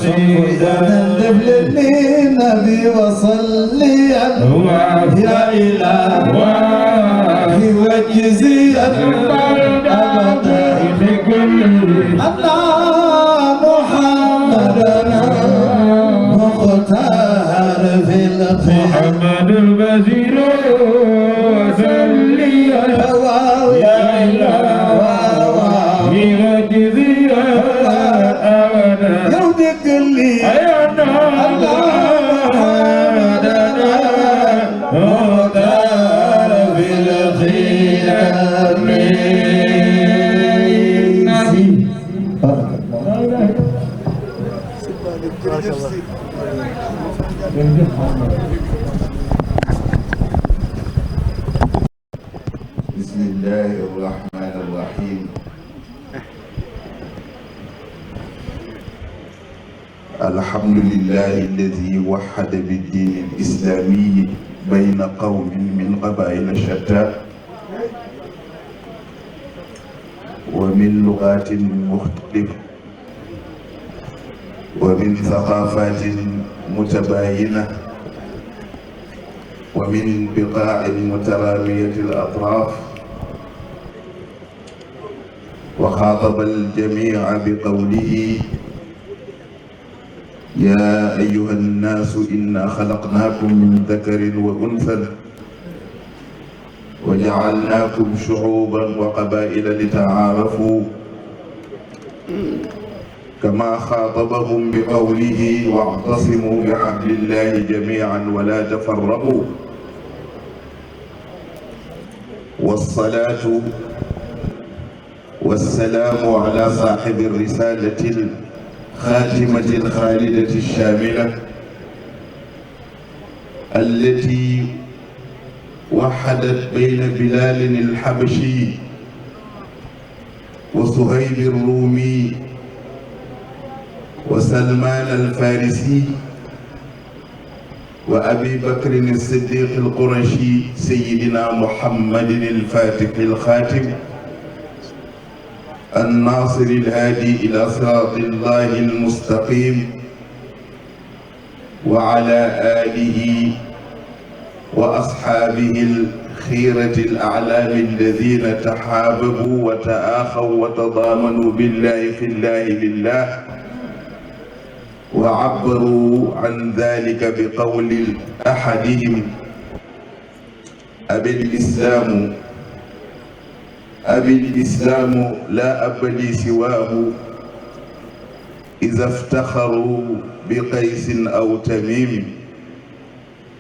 نندب للنبي وصلي يا إلهي وجزيا أبدا أن محمدنا مختار في الخير محمد البشير وصلي يا إلهي وجزيا أبدا يودك لي بسم الله الرحمن الرحيم الحمد لله الذي وحد بالدين الإسلامي بين قوم من قبائل شتى ومن لغات مختلفة ومن ثقافات متباينة ومن بقاع مترامية الأطراف وخاطب الجميع بقوله يا أيها الناس إنا خلقناكم من ذكر وأنثى وجعلناكم شعوبا وقبائل لتعارفوا كما خاطبهم بقوله واعتصموا بحبل الله جميعا ولا تفرقوا والصلاة والسلام على صاحب الرسالة الخاتمة الخالدة الشاملة التي وحدت بين بلال الحبشي وصهيب الرومي وسلمان الفارسي وأبي بكر الصديق القرشي سيدنا محمد الفاتح الخاتم الناصر الهادي إلى صراط الله المستقيم وعلى آله وأصحابه الخيرة الأعلام الذين تحاببوا وتآخوا وتضامنوا بالله في الله لله وعبروا عن ذلك بقول أحدهم أبي الإسلام لا أب لي سواه إذا افتخروا بقيس أو تميم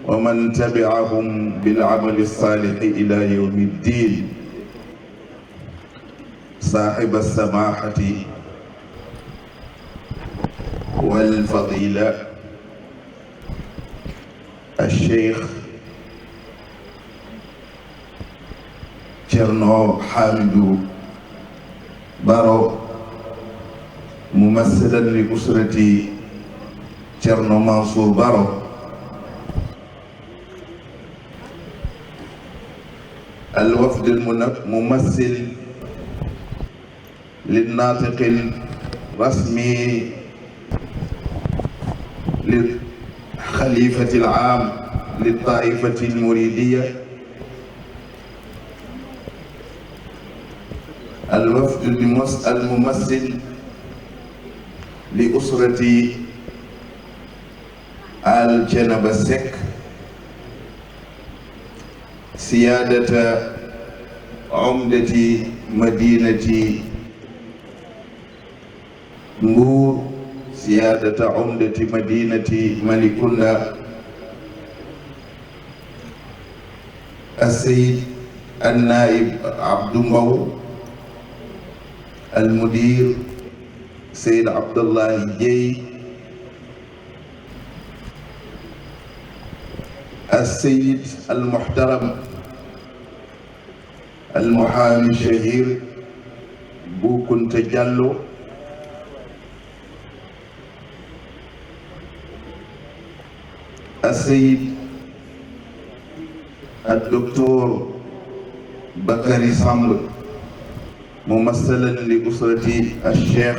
ومن تبعهم بالعمل الصالح إلى يوم الدين صاحب السماحة والفضيلة الشيخ Cerno Hamidou Baro ممثلا لأسرة Cerno Mansour Baro الوفد الممثل للناطق الرسمي للخليفة العام للطائفة المريدية الوفد الممثل لأسرة آل جنب السك سيادة عمدة مدينة مبور سيادة عمدة مدينة ملكنا السيد النائب عبد مو المدير سيد عبد الله جي السيد المحترم المحامي الشهير بو كنت جالو السيد الدكتور بكري صمد ممثلا لأسرة الشيخ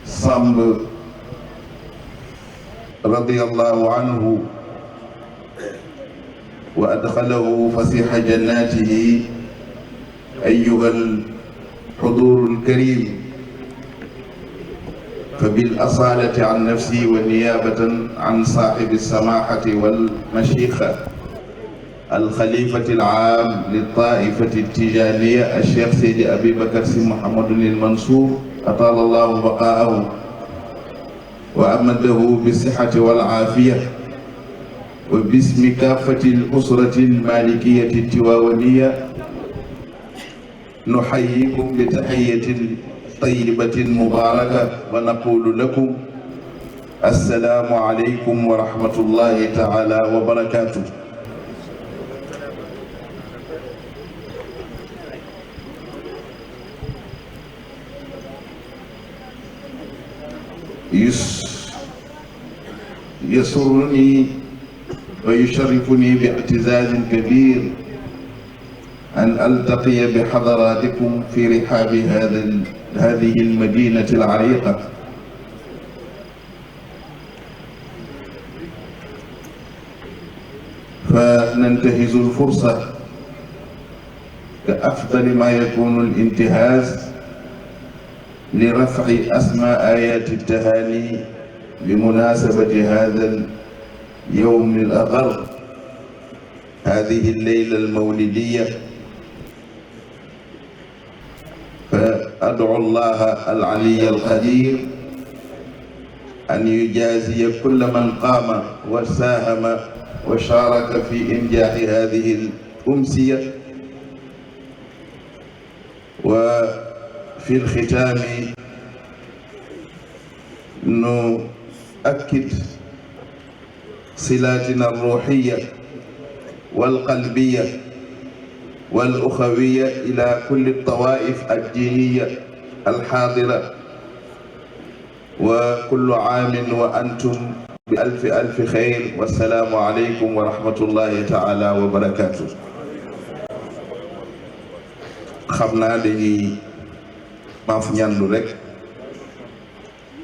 Samb radiyallahu anhu wa adxalahu fasiha jannatihi ayyuha al-hudur al-karim فبالأصالة عن نفسي ونيابة عن صاحب السماحة والمشيخة الخليفة العام للطائفة التجانية الشيخ سيدي أبي بكر سي محمد المنصور أطال الله بقاءه وأمده بالصحة والعافية وباسم كافة الأسرة المالكية التواونية نحييكم بتحية طيبة مباركة ونقول لكم السلام عليكم ورحمة الله تعالى وبركاته. يسرني ويشرفني باعتزاز كبير أن ألتقي بحضراتكم في رحاب هذه المدينة العريقة. فننتهز الفرصة كأفضل ما يكون الانتهاز لرفع أسمى آيات التهاني بمناسبة هذا اليوم الأغر، هذه الليلة المولدية. فأدعو الله العلي القدير أن يجازي كل من قام وساهم وشارك في إنجاح هذه الأمسية. وفي الختام نؤكد صلاتنا الروحية والقلبية والأخوية إلى كل الطوائف الدينية الحاضرة، وكل عام وأنتم بألف ألف خير، والسلام عليكم ورحمة الله تعالى وبركاته. xam naa dañuy maaf ñandu rek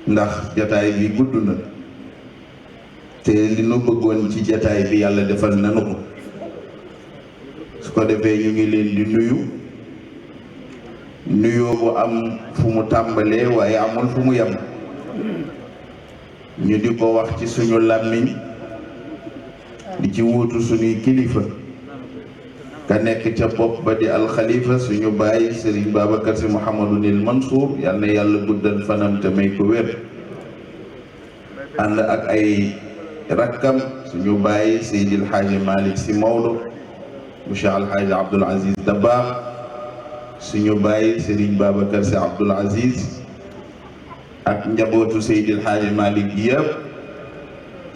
ndax jataay bi gudd na te li nu bëggoon ci jataay bi yàlla defal nanu ko. su ko defee ñu ngi leen di nuyoo bu am fu mu tàmbalee waaye amul fu mu yem, ñu di ko wax ci suñu làmmiñ di ci wuutu suñuy kilifa, ka nekk ca bopp ba di alxalifa suñu baay Serigne Babacar Sy Mouhamadunil Mansour, yal na yàlla guddal fanam te may ko wér, ànd ak ay rakkam suñu baay Seydil Hadji Malick Sy Maodo, Monsieur Alhaji Abdoul Aziz Dabakh, suñu baay Serigne Babacar Sy Abdoul Aziz ak njabootu Seydil Hadji Malick yëpp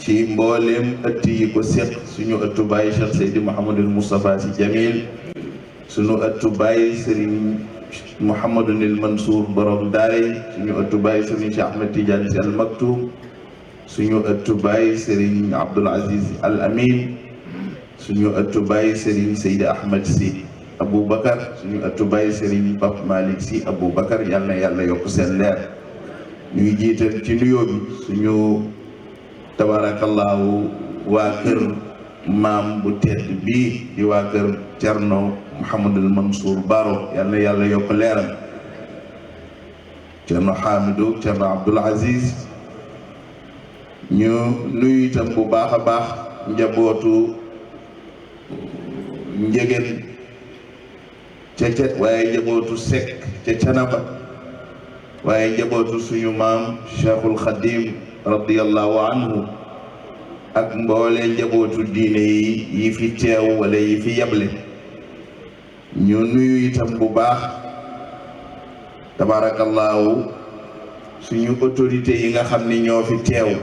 ci mbooleem ëtt yi ko séq, suñu ëttu baay Cheikh Seydi Mouhamadul Moustapha Sy Jamil, suñu ëttu baay Serigne Mouhamadunil Mansour borom daaray, suñu ëttu baay Serigne Cheikh Ahmed Tidiane Sy Al Maktoum, suñu ëttu baay Serigne Abdoul Aziz Al Amin, suñu ëttu baay Serigne Seydi Ahmed Sy Aboubacar, suñu ëttu baay Serigne Pape Malick Sy Aboubacar, yal na yàlla yokk seen leer. ñu ngi jiital ci nuyoo bi suñu tabarakallahu waa kër maam bu tedd bii di waa kër Thierno Mouhamadul Mansour Baro, yal na yàlla yokk leeram. Thierno Hamidou, Thierno Abdoul Aziz. ñu nuyu itam bu baax a baax njabootu njegeen ca waaye njabootu Seck ca Canaba, waaye njabootu suñu maam Cheikhul Khadim radiyallahu anhu, ak mboole njabootu diine yi fi teew wala yi fi yable. ñu nuyu itam bu baax tabarakallahu suñu autorité yi nga xam ni ñoo fi teew,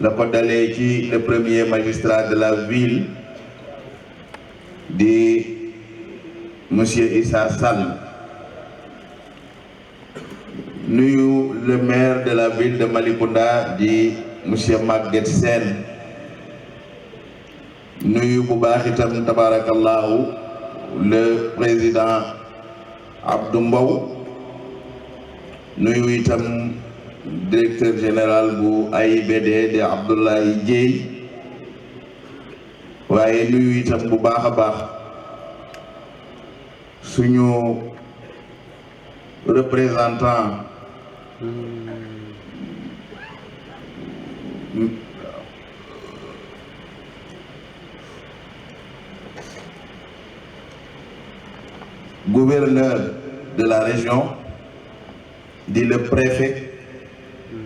la ko dalee ci le premier magistrat de la ville di monsieur Issa Sall, nuyu le maire de la ville de Malicounda di monsieur Maguette Sène, nuyu bu baax itam tabarakallahu le président Abdou Mbow, nuyu itam directeur général bu AIBD di Abdoulaye Dieye waaye nuyu itam bu baax a baax suñu représentant gouverneur de la région di le préfet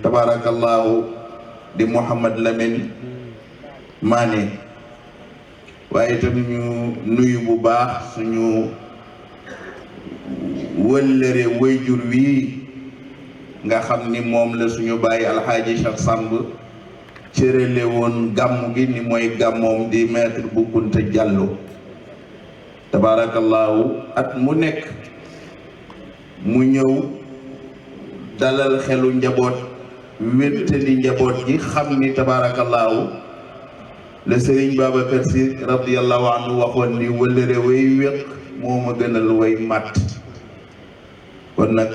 tabarakallahu di Mouhamad Lamine Mané waaye itam ñu nuyu bu baax suñu wëllëre wayjur wi nga xam ni moom la suñu bàyyi alxaaji Cheikh Samb cërale woon gàmm gi ni mooy gàmmoom di maître bu Kunta Diallo tabarakallahu at mu nekk mu ñëw dalal xelu njaboot wéttali njaboot gi xam ni tabarakallahu le Serigne Babacar Sy radiyallahu anhu waxoon ni wëllëre way wéq moo ma gënal way matt kon nag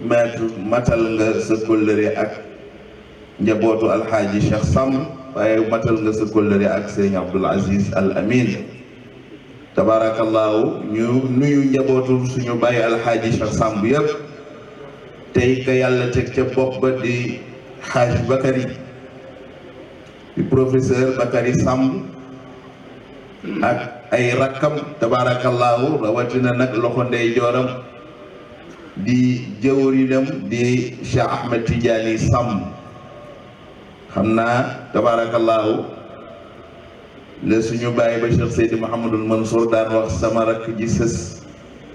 maître matal nga sa kóllëre ak njabootu alxaaji Cheikh Samb waaye matal nga sa kóllëre ak Serigne Abdoul Aziz Al Amin tabarakallahu ñu nuyu njabootu suñu bàyyi alxaaji Cheikh Samb yëpp tey ka yàlla teg ca bopp ba di xaaj Bakary di professeur Bakary Samb ak ay rakkam tabarakallahu rawatina nag loxo ndey jooram di jëwrinam di Cheikh Ahmed Tidiane Samb xam naa tabarakallahu la suñu bàyyi ba Cheikh Seydi Mouhamadul Mansour daan wax sama rakk ji sës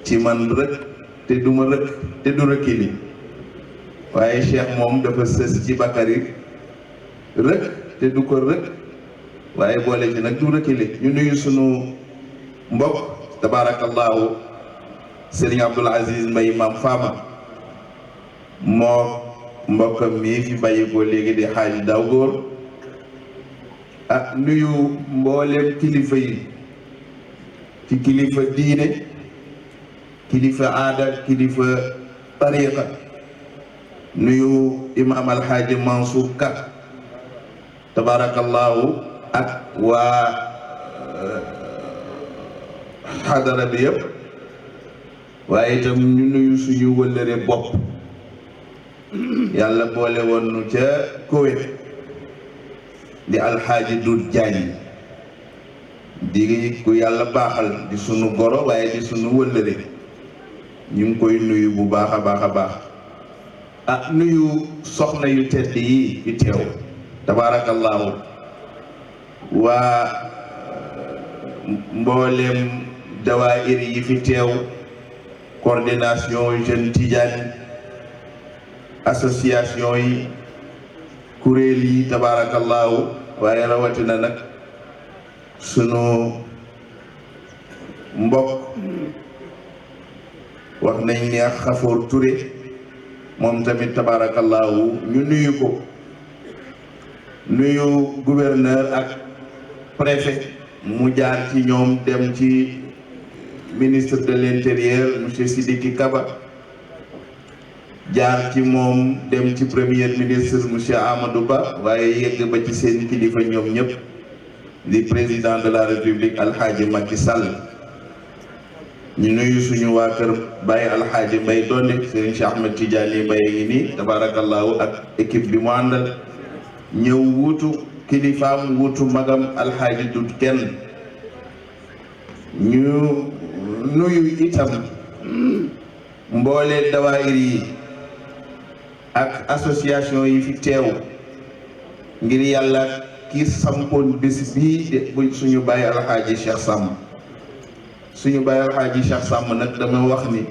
ci man rëkk te duma rëkk te du rëkkili waaye Cheikh moom dafa sës ci Bakary rëkk te du ko rëkk waaye boole ci nag du rëkkili ñu nuyu suñu mbokk tabarakallahu Serigne Abdoul Aziz Mbaye Maam Fama moo mbokkam mii fi bàyyi ko léegi di xaaj daw góor ak nuyu mbooleem kilifa yi ci kilifa diine kilifa aada kilifa tariqa nuyu imam alxaaji Mansour Ka tabarakallahu ak waa xadara bi yëpp waaye itam ñu nuyu suñu wëllëre bopp yàlla boole woon nu ca Koweït di alxaaji Dut Jaañ di ku yàlla baaxal di sunu goro waaye di sunu wëllëre ñu ngi koy nuyu bu baax a baax a baax ah nuyu soxna yu tedd yi yu teew tabarakallahu waa mboolem dawaayir yi fi teew coordination jeune Tidiane association yi kuréel yi tabarakallahu waaye rawatina nag sunu mbokk wax nañ ni ak Xafoor Touré moom tamit tabarakallahu ñu nuyu ko nuyu gouverneur ak préfet mu jaar ci ñoom dem ci ministre de l'intérieur monsieur Sidiki Kaba jaar ci moom dem ci premier ministre monsieur Amadou Ba waaye yegg ba ci seen kilifa ñoom ñëpp di président de la république alxaaji Macky Sall ñu nuyu suñu waa kër Baye alxaaji Mbaye Donde Serigne Cheikh Ahmed Tidiane Mbaye ngi nii tabarakallahu ak équipe bi mu àndal ñëw wuutu kilifaam wuutu magam alxaaji Dut Kenn ñu nuyu itam mboolee dawaayir yi ak association yi fi teew ngir yàlla ki sampoon bés bii de bu suñu bàyyi alxaaji Cheikh Samb suñu bàyyi alxaaji Cheikh Samb nag dama wax ni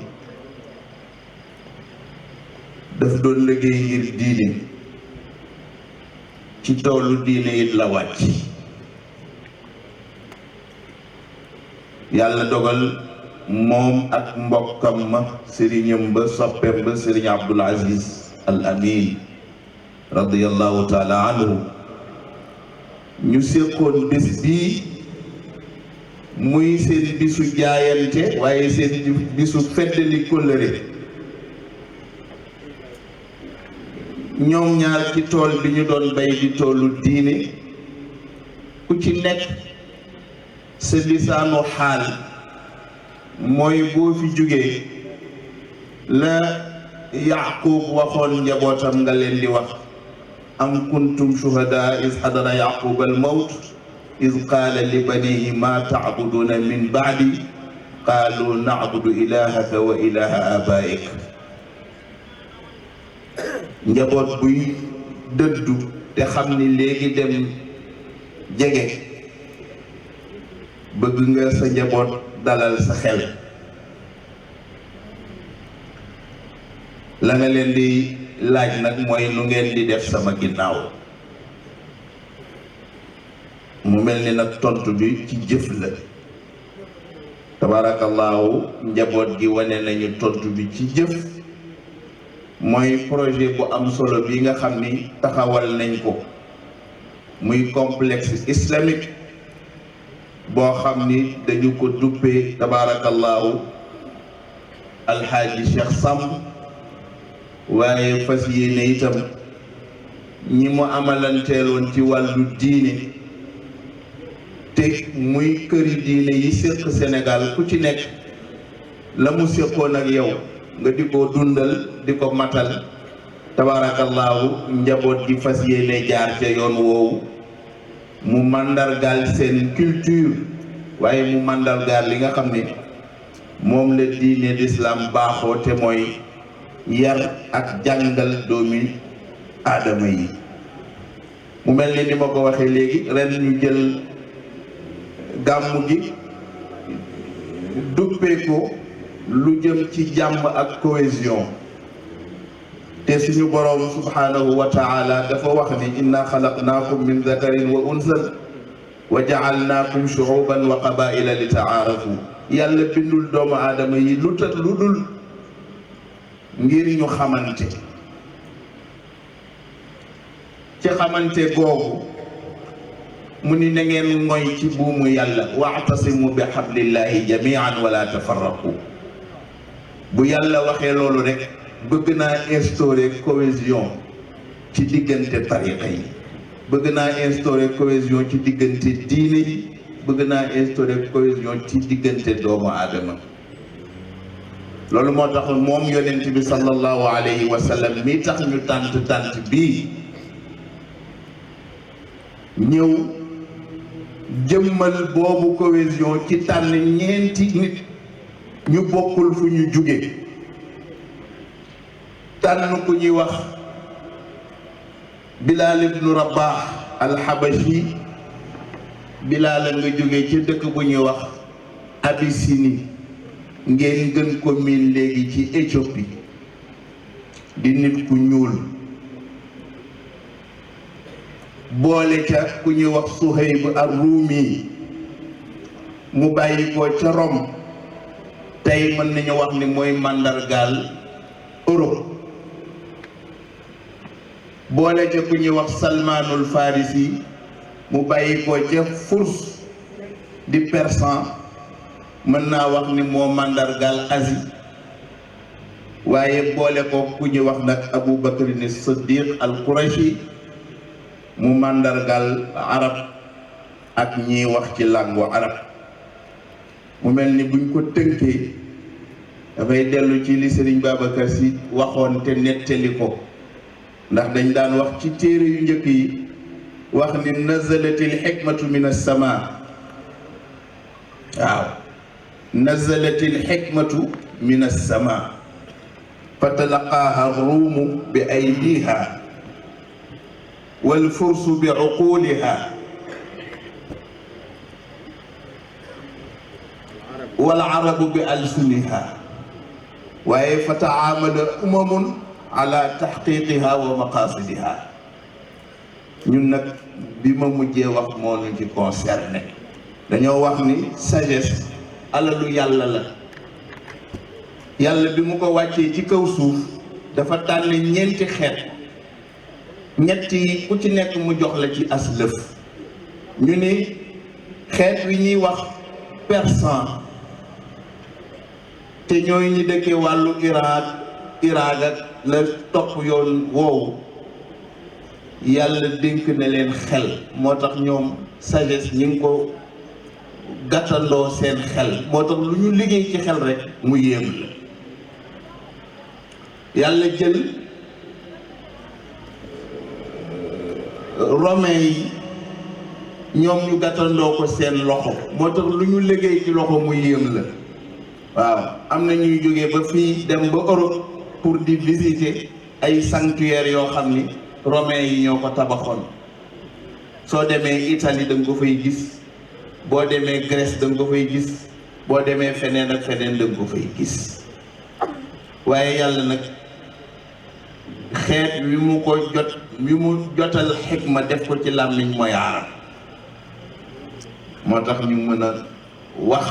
daf doon liggéey ngir diine ci toolu diine it la wàcc yàlla dogal moom ak mbokkam ma sëriñam ba soppeem ba sëriñ Abdoul Aziz Al Amin radiyallahu taala anhu ñu séqoon bés bii muy seen bisu jaayante waaye seen bisu feddali kóllëre ñoom ñaar ci tool bi ñu doon bay di toolu diine ku ci nekk sa lisaanu xaal mooy boo fi jógee la Yaaqub waxoon njabootam nga leen di wax am kuntum shuhadaa iz hadara Yaaqub al mawt iz qaala li banihi maa ta'buduuna min ba'di qaalu na'budu ilaahaka wa ilaaha aabaa'ik. njaboot buy dëddu te xam ni léegi dem jege bëgg nga sa njaboot dalal sa xel la nga leen di laaj nag mooy lu ngeen di def sama ginnaaw. mu mel ni nag tontu bi ci jëf la tabaarakallaahu njaboot gi wane nañu tontu bi ci jëf mooy projet bu am solo bi nga xam ni taxawal nañ ko muy complexe islamique boo xam ni dañu ko duppee tabaarakallaahu alxaaji Cheikh Samb waaye fas yéene itam ñi mu amalanteeloon ci wàllu diine te muy këri diine yi séq Sénégal ku ci nekk la mu séqoon ak yow nga di ko dundal di ko matal tabaarakallaahu njaboot gi fas yéene jaar ca yoon woowu mu màndargaal seen culture waaye mu màndargaal li nga xam ne moom la diine l'islam baaxoo te mooy yar ak jàngal doomi aadama yi. mu mel ni ma ko waxee léegi ren ñu jël gàmmu gi duppee ko lu jëm ci jàmm ak cohésion te suñu boroom subhanahu wa taala dafa wax ni inna xalaqnaakum min dakarin wa unsan wa jaalnaakum shuuban wa qabaila li taarafu. yàlla bindul doomu aadama yi lu dul ngir ñu xamante ci xamante googu mu ni na ngeen ngoy ci buumu yàlla wa'tasimu bi hablillahi jamian wala tafarraqu. bu yàlla waxee loolu rek bëgg naa instaurer cohésion ci diggante tariqa yi, bëgg naa instaurer cohésion ci diggante diine yi, bëgg naa instaurer cohésion ci diggante doomu aadama. loolu moo tax moom yonent bi sallallahu alayhi wa sallam mi tax ñu tant bii ñëw jëmmal boobu cohésion ci tànn ñeenti nit ñu bokkul fu ñu jóge. tànn ku ñuy wax Bilaal ibnu Rabaax alxabashi. Bilaal nga jóge ci dëkk bu ñuy wax Abyssinie ngeen gën ko miin léegi ci Éthiopie, di nit ku ñuul. boole ca ku ñuy wax Suhayb ar-Rumi mu bàyyi ko ca Rome, tey mën nañu wax ni mooy màndargaal Europe. boole ca ku ñuy wax Salmaanul Farisi mu bàyyi ko ca Furs di persan, mën naa wax ni moo màndargaal Asie. waaye boole ko ku ñuy wax nag Abu Bakrin Siddiq al-Qurashi mu màndargaal arab ak ñiy wax ci langue arab. mu mel ni buñ ko tënkee dafay dellu ci li Sëriñ Babacar Sy waxoon te nettali ko, ndax dañ daan wax ci téere yu njëkk yi wax ni nazalatil xikmatu min as-samaa. waaw, nazalatil xikmatu min as-samaa fa talaqaaha ruumu bi aydiha wal fursu bi uquliha wal arabu bi alsuniha. waaye fa taamala umamun ala taxqiqiha wa maqasidiha. ñun nag bi ma mujjee wax moo ñu ci concerné. dañoo wax ni sagesse alalu yàlla la. yàlla bi mu ko wàccee ci kaw suuf dafa tànn ñeenti xeet, ñetti ku ci nekk mu jox la ci as lëf. ñu ni xeet wi ñuy wax persan te ñooy ñi dëkkee wàllu Irak ak la topp yoon woowu yàlla dénk na leen xel moo tax ñoom sagesse ñi ngi ko gàttandoo seen xel moo tax lu ñu liggéey ci xel rek mu yéem la yàlla jël romain yi ñoom ñu gàttandoo ko seen loxo moo tax lu ñu liggéey ci loxo mu yéem la waaw am na ñuy jógee ba fii dem ba Europe pour di visiter ay sanctuaires yoo xam ni romain yi ñoo ko tabaxoon soo demee Italie da nga ko fay gis boo demee Grèce da nga ko fay gis boo demee feneen ak feneen da nga ko fay gis waaye yàlla nag xeet wi mu jotal xikma def ko ci làmmiñ mooy arab moo tax ñu mën a wax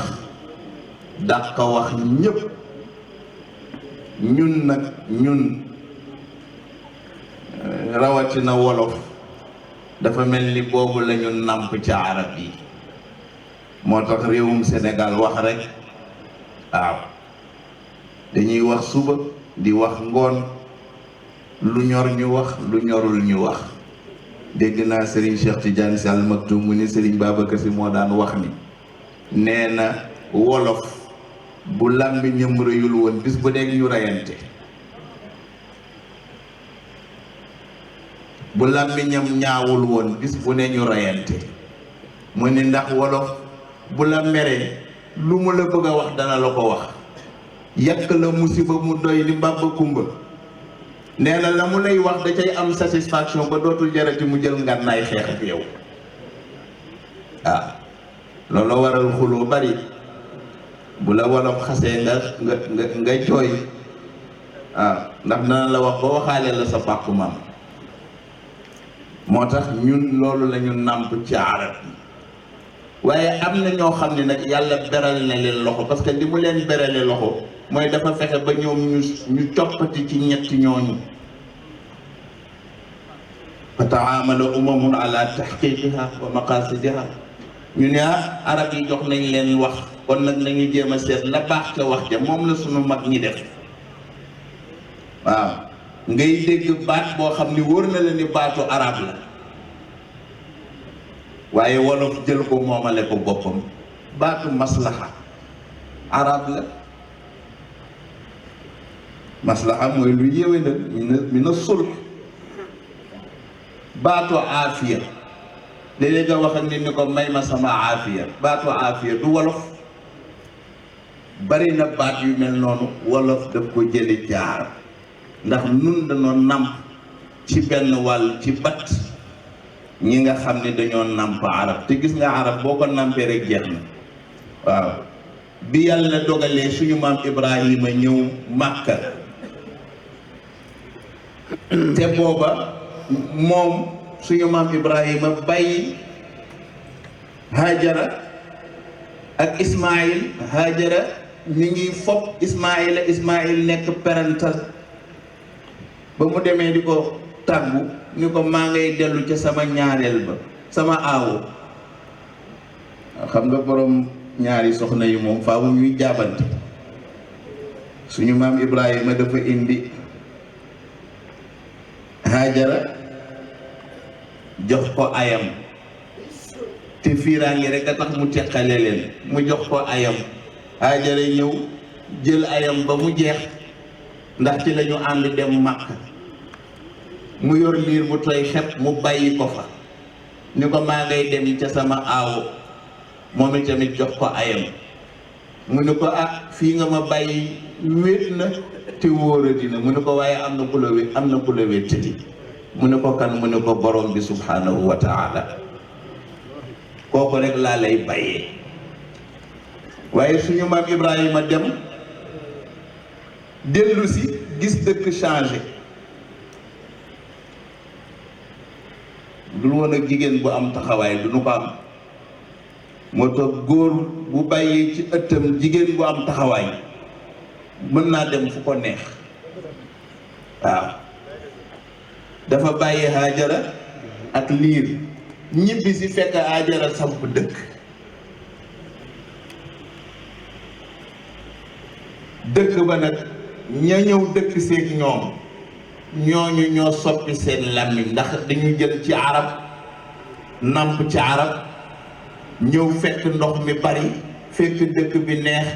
dàq wax ñépp ñun rawatina wolof dafa mel ni boobu lañu nàmp ci arab yi moo tax réewum Sénégal wax rek waaw dañuy wax suba di wax ngoon lu ñor ñu wax lu ñorul ñu wax dégg naa Serigne Cheikh Tidiane Sy Al Maktoum mu ni Serigne Babacar Sy moo daan wax ni nee na wolof bu làmmiñam rëyul woon bis bu nekk ñu reyante bu làmmiñam ñaawul woon bis bu ne ñu reyante mu ni ndax wolof bu la meree lu mu la bëgg a wax dana la ko wax yàq la musiba mu doy ni mbàbba kumba nee na la mu lay wax da cay am satisfaction ba dootul jarati mu jël ngànnaay xeex ak yow loolu waral xuloo bari bu la wolof xasee nga jooy ndax dana la wax ba waxaale la sa pàkku maam moo tax ñun loolu la ñu nàmp ci arab yi waaye am na ñoo xam ne nag yàlla beral na leen loxo parce que li mu leen berale loxo mooy dafa fexe ba ñoom ñu coppati ci ñetti ñooñu fa taamala umamun ala tahqiqiha wa maqasidiha ñu ne arab yi jox nañ leen wax kon nag nañu jéem a seet la baax ca wax ja moom la sunu mag ñi def waaw ngay dégg baat boo xam ni wóor na la ni baatu arab la waaye wolof jël ko moomale ko boppam baatu maslaha arab la maslaha mooy lu yéwénal mi na sulh baatu aafiya léeg-léeg nga wax ak nit ni ko may ma sama aafiya baatu aafiya du wolof bari na baat yu mel noonu wolof daf ko jëli jaar ndax nun dañoo nàmp ci benn wàll ci bat ñi nga xam ne dañoo nàmp arab te gis nga arab boo ko nàmpee rek jeex na waaw bi yàlla dogalee suñu maam Ibrahima ñëw Màkka te booba moom suñu maam Ibrahima bàyyi Hajara ak Ismaïl Hajara ñu ngi fopp Ismaïl nekk parental ba mu demee di ko tàggu ni ko maa ngay dellu ca sama ñaareel ba sama aawo xam nga borom ñaari soxna yi moom faawu ñuy jaabante suñu maam Ibrahima dafa indi Hajara jox ko ayam te fiiraangi rek a tax mu teqale leen mu jox ko ayam Hajara ñëw jël ayam ba mu jeex ndax ci lañu ànd dem Makka mu yor liir bu tooy xepp mu bàyyi ko fa ni ko maa ngay dem ca sama aawo moom itamit jox ko ayam mu ni ko fii nga ma bàyyi wéet na te wóora dina mu ni ko waaye am na ku la wéttali mu ni ko kan mu ni ko borom bi subhanahu wa taala kooku rek laa lay bàyyee waaye suñu maam Ibrahima dem dellu si gis dëkk changé dul woon ak jigéen bu am taxawaay du nu ko am moo tax góor bu bàyyee ci ëttam jigéen bu am taxawaay mën naa dem fu ko neex waaw dafa bàyyi Hajara ak liir ñibbi si fekk Hajara samp dëkk ba nag ña ñëw dëkk seeg ñoom ñooñu ñoo soppi seen làmmiñ ndax dañu jël ci arab namp ci arab ñëw fekk ndox mi bari fekk dëkk bi neex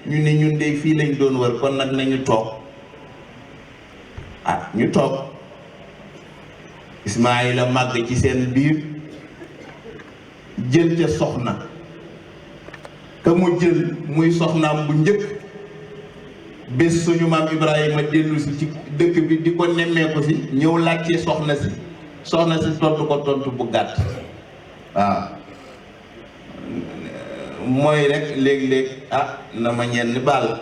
ñu ne ñun de fii lañ doon wër kon nag nañu toog ñu toog Ismaayila màgg ci seen biir jël ca soxna ka mu jël muy soxnaam bu njëkk bés suñu maam Ibrahima dellu si ci dëkk bi di ko nemmeeku si ñëw laajte soxna si tontu ko tontu bu gàtt waaw mooy rek léeg-léeg na ma ñenn baal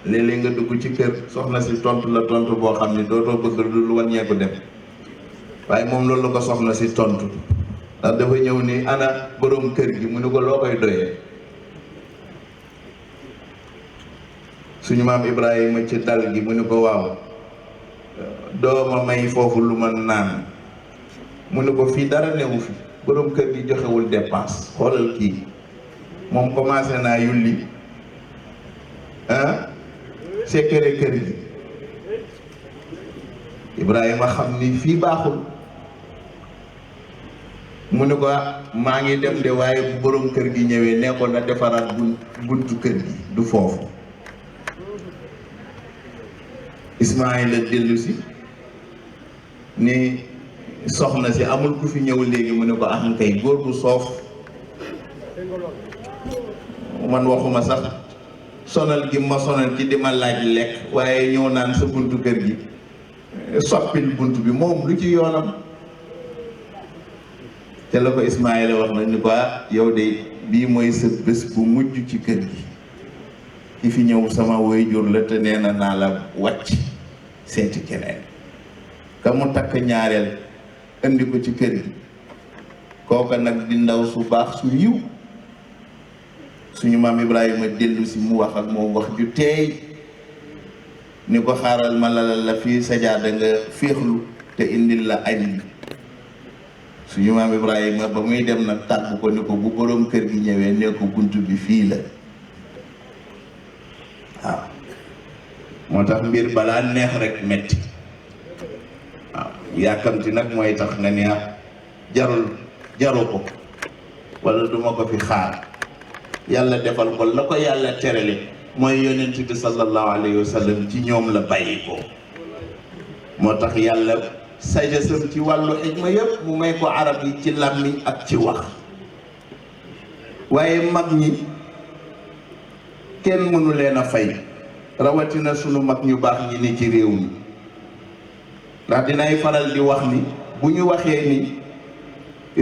léeg-léeg nga dugg ci kër soxna si tontu la tontu boo xam ne dootoo bëgg lu wàññeeku dem waaye moom loolu la ko soxna si tontu ndax dafa ñëw ni ana borom kër gi mu ne ko loo koy doyee suñu maam Ibrahima ci dal gi mu ne ko waaw dooma may foofu lu ma naan mu ne ko fii dara newu fi borom kër gi joxewul dépense xoolal kii moom commencé naa yulli sekkere kër gi Ibrahima xam ni fii baaxul mu ne ko maa ngi dem de waaye bu borom kër gi ñëwee ne ko na defaraat buntu kër gi du foofu Ismaayla dellu si ni soxna si amul ku fi ñëw léegi mu ne ko am kay góor bu soof man waxuma sax sonal gi ma sonal ci di ma laaj lekk waaye ñëw naan sa buntu kër gi soppil bunt bi moom lu ci yoonam te la ko Ismaayla wax na ni ko yow de bii mooy sa bés bu mujj ci kër gi ki fi ñëw sama waajur la te nee na naa la wàcc seeti keneen ka mu takk ñaareel indi ko ci kër gi kooka nag di ndaw su baax su yiw suñu maam Ibrahima dellu si mu wax ak moom wax ju teey ni ko xaaral ma lalal la fii sajaada nga féexlu te indil la añ bi suñu maam Ibrahima ba muy dem nag tàggu ko ni ko bu boroom kër gi ñëwee ne ko bunt bi fii la waaw moo tax mbir balaa neex rek metti waaw yàkkamti nag mooy tax nga ne jaru ko wala duma ko fi xaar yàlla defal ko la ko yàlla terale mooy yonent bi sallallahu alayhi wa sallam ci ñoom la bàyyi ko moo tax yàlla sagesam ci wàllu xikma yëpp mu may ko arab yi ci làmmiñ ak ci wax waaye mag ñi kenn mënu leen a fay rawatina sunu mag ñu baax ñi ne ci réew mi ndax dinay faral di wax ni bu ñu waxee ni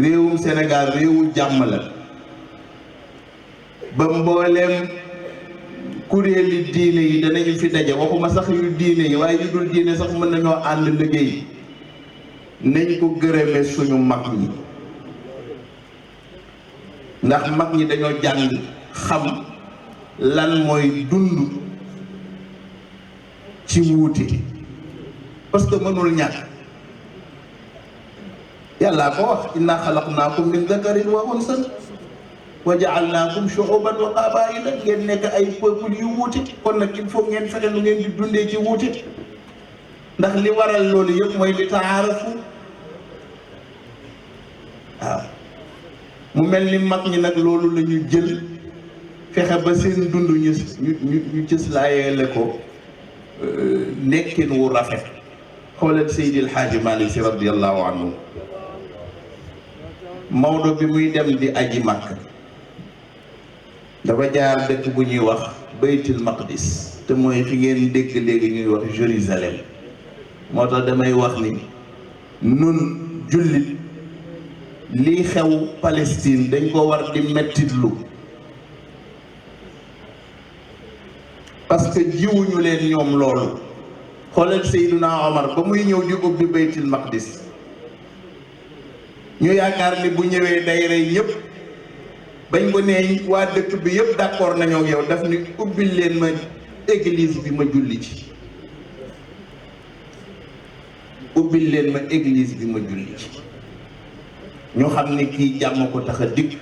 réewum Sénégal réewu jàmm la ba mbooleem kuréeli diine yi danañu fi daje waxuma sax yu diine yi waaye yu dul diine sax mën nañoo ànd liggéey nañ ko gërëme suñu mag ñi ndax mag ñi dañoo jàng xam lan mooy dund ci wuute parce que mënul ñàkk yàllaa ko wax inna xalaqnaakum min dakarin wa unsan wa ja'alnaakum shu'uban wa qabaa'ila ngeen nekk ay peuple yu wuute kon nag il faut ngeen fexe lu ngeen di dundee ci wuute ndax li waral loolu yëpp mooy li taarafu waaw mu mel ni mag ñi nag loolu la ñu jël fexe ba seen dund ñu cëslaayeele ko nekkin wu rafet xoolal Seydil Hadji Malick Sy radiyallahu anhu Maodo bi muy dem di aji Makka dafa jaar dëkk bu ñuy wax Baytul Maqdis te mooy fi ngeen dégg léegi ñuy wax Jérusalem moo tax damay wax ni nun jullit lii xew Palestine dañ ko war di mettitlu parce que jiwuñu leen ñoom loolu xoolal Seydina Omar ba muy ñëw di ubbi Baytul Maqdis ñu yaakaar ni bu ñëwee day rey ñëpp bañ ko nee waa dëkk bi yëpp d'accord nañoo ak yow daf ni ubbil leen ma église bi ma julli ci ubbil leen ma église bi ma julli ci ñu xam ni kii jàmm ko tax a dikk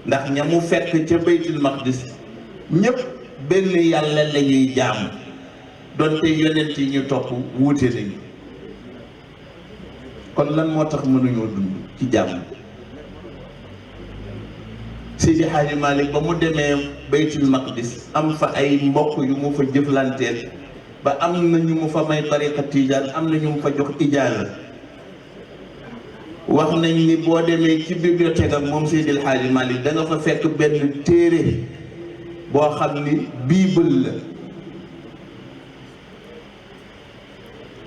ndax ña mu fekk ca Baytul Maqdis ñëpp benn yàlla la ñuy jaamu donte yonent yi ñu topp wuute nañu kon lan moo tax mënuñoo dund ci jàmm Seydi Hadji Malick ba mu demee Baytul Maqdis am fa ay mbokk yu mu fa jëflanteel ba am na ñu mu fa may tariqa tijaan am na ñu mu fa jox ijaaza wax nañ ni boo demee ci bibliothèque am moom Seydi Hadji Malick da nga fa fekk benn téere boo xam ni bible la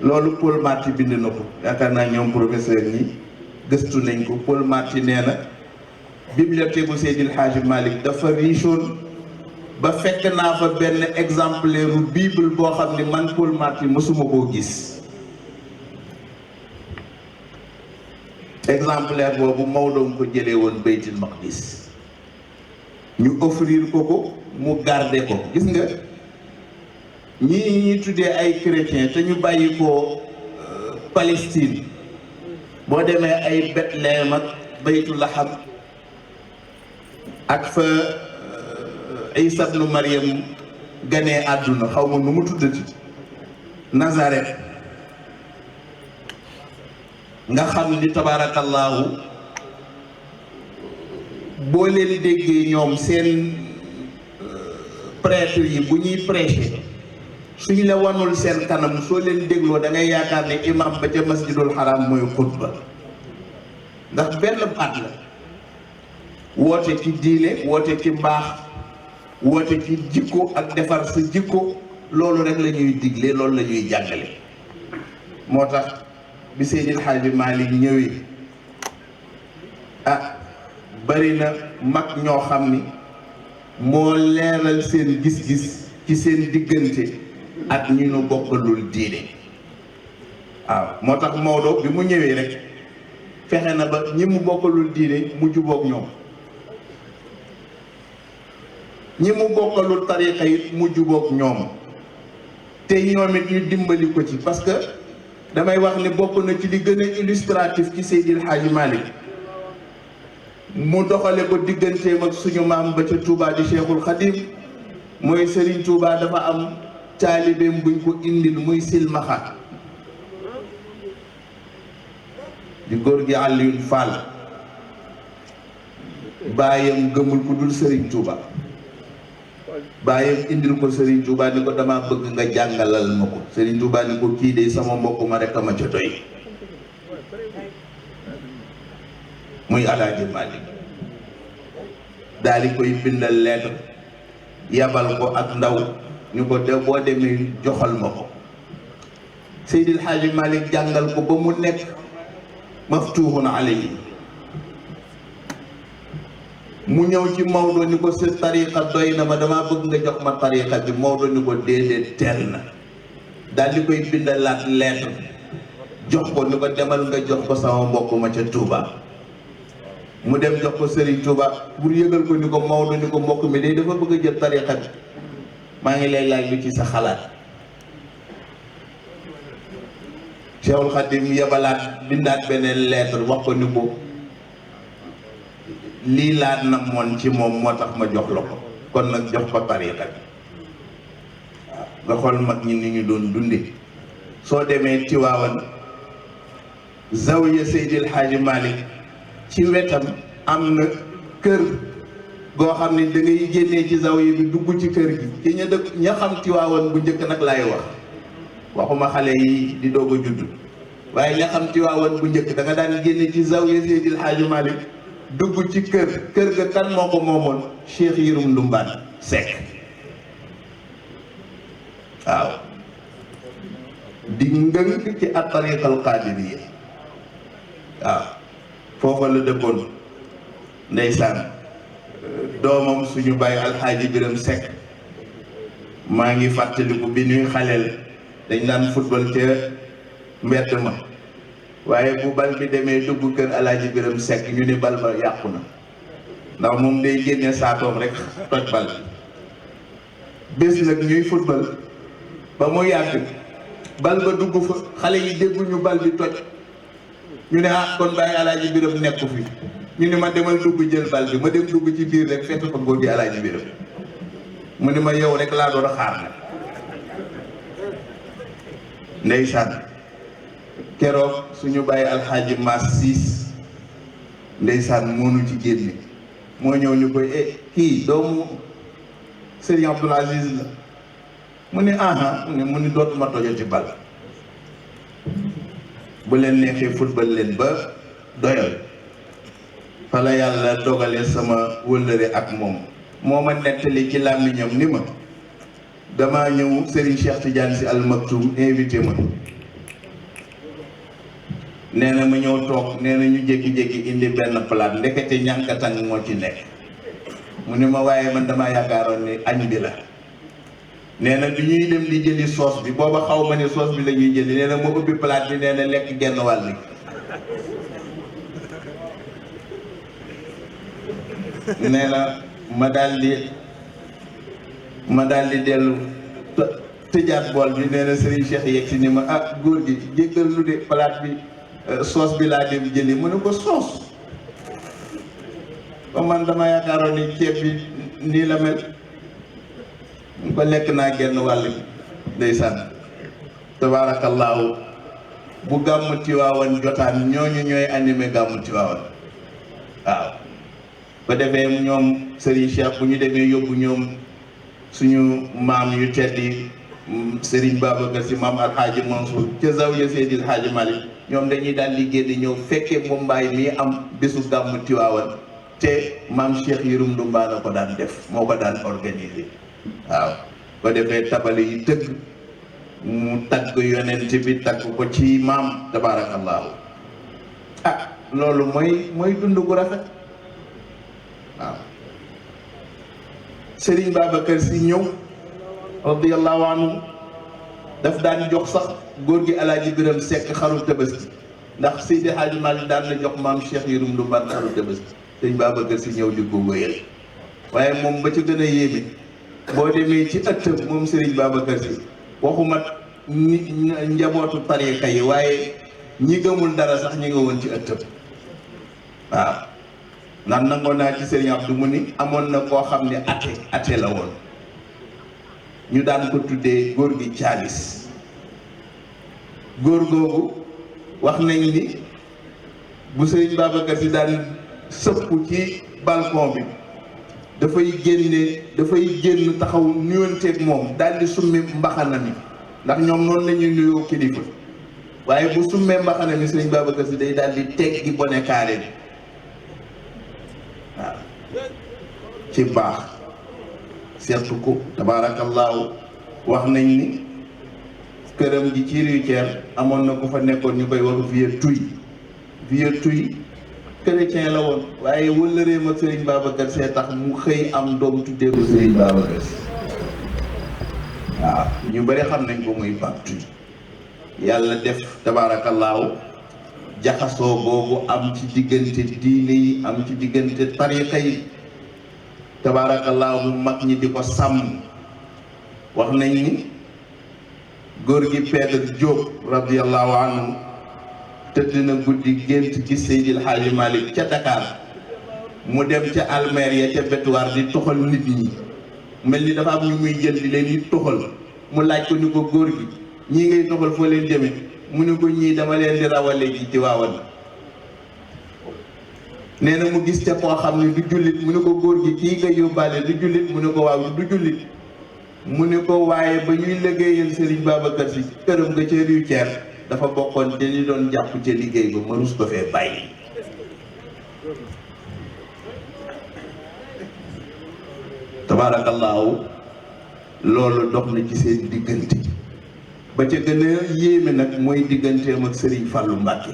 loolu Paul Marty bind na ko yaakaar naa ñoom professeur ñi gëstu nañ ko Paul Marty nee na bibliothèque bu Seydi Hadji Malick dafa richoon ba fekk naa fa benn exemplaire u bible boo xam ni man Paul Marty mësuma koo gis exemplaire boobu Maodo ko jëlee woon Baytul Maqdis ñu offrir ko ko mu garder ko gis nga ñii ñuy tuddee ay chrétien te ñu bàyyi ko Palestine boo demee ay Bethléem ak Baytul Laham ak fa Isa ibnu Maryam ganee àdduna xaw ma nu mu tuddati Nazareth nga xam ni tabaarakallaahu boo leen déggee ñoom seen prêtre yi bu ñuy prêcher suñ la wanul seen kanam soo leen dégloo da ngay yaakaar ne imam ba ca masjidul haram mooy xutba ndax benn baat la woote ci diine woote ci mbaax woote ci jikko ak defar sa jikko loolu rek la ñuy digle loolu la ñuy jàngale moo tax bi Seydil Hadji Malick ñëwee bari na mag ñoo xam ni moo leeral seen gis-gis ci seen diggante ak ñu nu bokkalul diine waaw moo tax Maodo bi mu ñëwee rek fexe na ba ñi mu bokkalul diine mu jubóog ñoom ñi mu bokkalul tariqa it mu jubóog ñoom te ñoom it ñu dimbali ko ci parce que damay wax ni bokk na ci li gën a illustratif ci Seydil Hadji Malick mu doxale ko digganteem ak suñu maam ba ca Touba di Cheikhul Khadim mooy Serigne Touba dafa am taalibeem buñ ko indil muy silmaxa di góor gi Alioune Fall baayam gëmul ku dul Serigne Touba baayam indil ko Serigne Touba ni ko dama bëgg nga jàngalal ma ko Serigne Touba ni ko kii de sama mbokk ma rek a ma ca doy muy Alaaji Malick daal di koy bindal lettre yabal ko ak ndaw ñu ko de boo demee joxal ma ko Seydil Hadji Malick jàngal ko ba mu nekk maftuhun alayhi mu ñëw ci Maodo ni ko sa tariqa doy na ma damaa bëgg nga jox ma tariqa bi Maodo ni ko déedéet teel na daal di koy bindalaat lettre jox ko ni ko demal nga jox ko sama mbokk ma ca Touba mu dem jox ko Serigne Touba pour yëgal ko ni ko Maodo ni ko mbokk mi day dafa bëgg a jël tariqa bi maa ngi lay laaj lu ci sa xalaat Cheikhul Khadim yebalaat bindaat beneen lettre wax ko ni ko lii laa namoon ci moom moo tax ma jox la ko kon nag jox ko tariqa bi waaw nga xool mag ñi ni ñu doon dunde soo demee Tiwaawan zawiya Seydil Hadji Malick ci wetam am na kër goo xam ne da ngay génnee ci zawiya bi dugg ci kër gi ci ña dëkk ña xam Tiwaawan bu njëkk nag laay wax waxuma xale yi di doog a judd waaye ña xam Tiwaawan bu njëkk da nga daan génne ci zawiya Seydil Hadji Malick dugg ci kër ga kan moo ko moomoon Cheikh Yirum Ndumbaan Seck waaw di ngënk ci at-tariqa al-qadiriyya waaw foofa la dëkkoon ndeysaan doomam suñu bàyyi alxaaji Biram Seck maa ngi fàttaliku bi ñuy xaleel dañ daan football ca mbedd ma waaye bu bal bi demee dugg kër alaaji Biram Seck ñu ni bal ba yàqu na ndax moom day génne saatoom rek toj bal bés nag ñuy football ba mu yàgg bal ba dugg fa xale yi dégguñu bal bi toj ñu ne kon bàyyi alaaji Biram nekku fi ñu ne ma demal dugg jël bal bi ma dem dugg ci biir rek fekk fa góor gi alaaji Biram mu ne ma yow rek laa doon xaar nag ndeysaan keroog suñu bàyyi alxaaji Maas Siis ndeysaan moonu ci génne moo ñëw ñu koy kii doomu Serigne Abdoul Aziz la mu ni aha mu ni dootuma tojoti bal bu leen neexee football leen ba doyal fa la yàlla dogale sama wëllëre ak moom moo ma nettali ci làmmiñam ni ma damaa ñëw Serigne Cheikh Tidiane Sy Al Maktoum invité ma nee na ma ñëw toog nee na ñu jékki-jékki indi benn palaat ndekete ñànkatang moo ci nekk mu ni ma waaye man damaa yaakaaroon ni añ bi la nee na bi ñuy dem di jëli soos bi booba xaw ma ne soos bi la ñuy jëli nee na ma ubbi palaat bi nee na lekk genn wàll nee na ma daal di dellu tëjaat bool bi nee na Serigne Cheikh yegg si ni ma ah góor gi jéggal lu de palaat bi soos bi laa dem jëli mu ne ko soos ba man dama yaakaaroon ni ceeb bi nii la mel mu ko lekk naa genn wàll ndeysaan tabaarakallaahu bu gàmmu Tiwaawan jotaan ñooñu ñooy animé gàmmu Tiwaawan waaw ba defee ñoom Serigne Cheikh bu ñu demee yóbbu ñoom suñu maam yu teddi Serigne Babacar Sy maam Alxaaji Mansour ca Zawiya Seydil Hadji Malick ñoom dañuy daal liggéey di ñëw fekkee mu mbaay mi am bésu gàmmu Tiwaawan te maam Cheikh Yërum Ndumbaan ko daan def moo ko daan organisé waaw ba defee tabale yi tëgg mu tagg yonent bi tagg ko ci maam tabaarakallaahu ah loolu mooy dund gu rafet waaw Serigne Babacar Sy ñëw radiyallahu anhu daf daan jox sax góor gi Alaaji Biram Sekk xaru Tabaski ndax Seydi Hadji Malick daan na jox maam Cheikh Yërum Ndumbaan xaru Tabaski Serigne Babacar Sy ñëw di ko wéyal waaye moom ba ci gën a yéeme boo demee ci ëtt moom Serigne Babacar Sy waxuma njabootu tariqa yi waaye ñi gëmul dara sax ñi nga woon ci ëtt waaw ndax nangoo naa ci Serigne Abdou mu ni amoon na koo xam ne ate la woon ñu daan ko tuddee góor gi caalis góor googu wax nañ ni bu Serigne Babacar Sy daan sëpp ci balcon bi dafay génn taxaw nuyonteeg moom daal di summi mbaxana mi ndax ñoom noonu la ñuy nuyoo kilifa waaye bu summee mbaxana mi Serigne Babacar Sy day daal di teggi bone carré bi waaw ci baax seetu ko tabaarakallaahu wax nañ ni këram gi ci Rue amoon na ko fa nekkoon ñu koy wax vieux tuy chrétien la woon waaye wëllëreem ak Serigne Babacar Sy tax mu xëy am doom tuddee ko Serigne Babacar Sy waaw ñu bëri xam nañ ko muy Pape Tuy yàlla def tabaarakallaahu jaxasoo boobu am ci diggante diine yi am ci diggante tariqa yi tabaarakallaahu mag ñi di ko sàmm wax nañ ni góor gi Pedre Diop radiyallahu anhu tëdd na guddi gént gis Seydil Hadji Malick ca Dakar mu dem ca Almeria ca Betuwaar di toxal nit ñi mel ni dafa am ñu muy jël di leen di toxal mu laaj ko ni ko góor gi ñii ngay toxal foo leen jëme mu ne ko ñii dama leen di rawale ji ci waawan nee na mu gis ca koo xam ne du jullit mu ne ko góor gi kii nga yóbbaale du jullit mu ne ko waaw du jullit mu ne ko waaye ba ñuy liggéeyal Serigne Babacar Sy këram nga ca Rue dafa bokkoon te ñu doon jàpp ca liggéey ba ma rus ko fee bàyyi tabaarakallaahu loolu dox na ci seen diggante ba ca gën a yéeme nag mooy digganteem ak Serigne Fallou Mbacké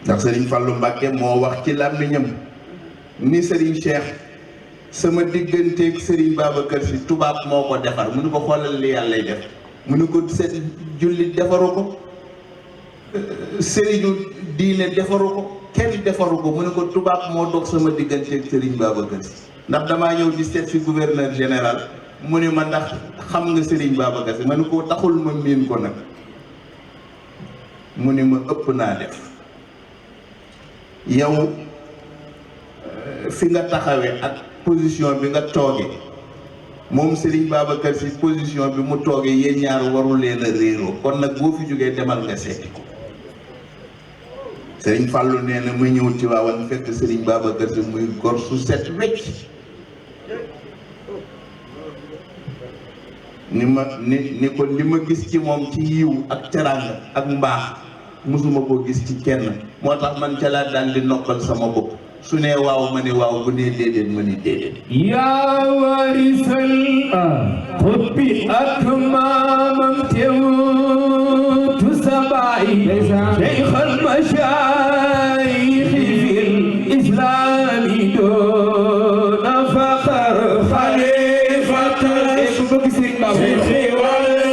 ndax Serigne Fallou Mbacké moo wax ci làmmiñam ni Serigne Cheikh sama digganteeg Serigne Babacar Sy tubaab moo ko defar mu ne ko xoolal li yàllay def mu ne ko seet jullit defaru ko sëriñu diine defaru ko kenn defaru ko mu ne ko tubaab moo dox sama digganteeg Serigne Babacar Sy ndax damaa ñëw di seet fi gouverneur général mu ne ma ndax xam nga Serigne Babacar Sy ma ne ko taxul ma miin ko nag mu ne ma ëpp naa def yow fi nga taxawee ak position bi nga toogee moom Serigne Babacar Sy position bi mu toogee yéen ñaar warul leen a réeroo kon nag boo fi jógee demal nga seeti ko Serigne Fallou nee na ma ñëw ci waawan fekk Serigne Babacar Sy muy gor su set wecc ni ko li ma gis ci moom ci yiw ak teraanga ak mbaax musuma koo gis ci kenn moo tax man ca laa daan di noppal sama bopp su ne waaw ma ne waaw bu ne déedéet ma ne déedéet yaa warisal xutbi ak maamam teewtu sa baay cheikh al mashayikh fil islami doona faqar xalifatan bëgg Serigne Baba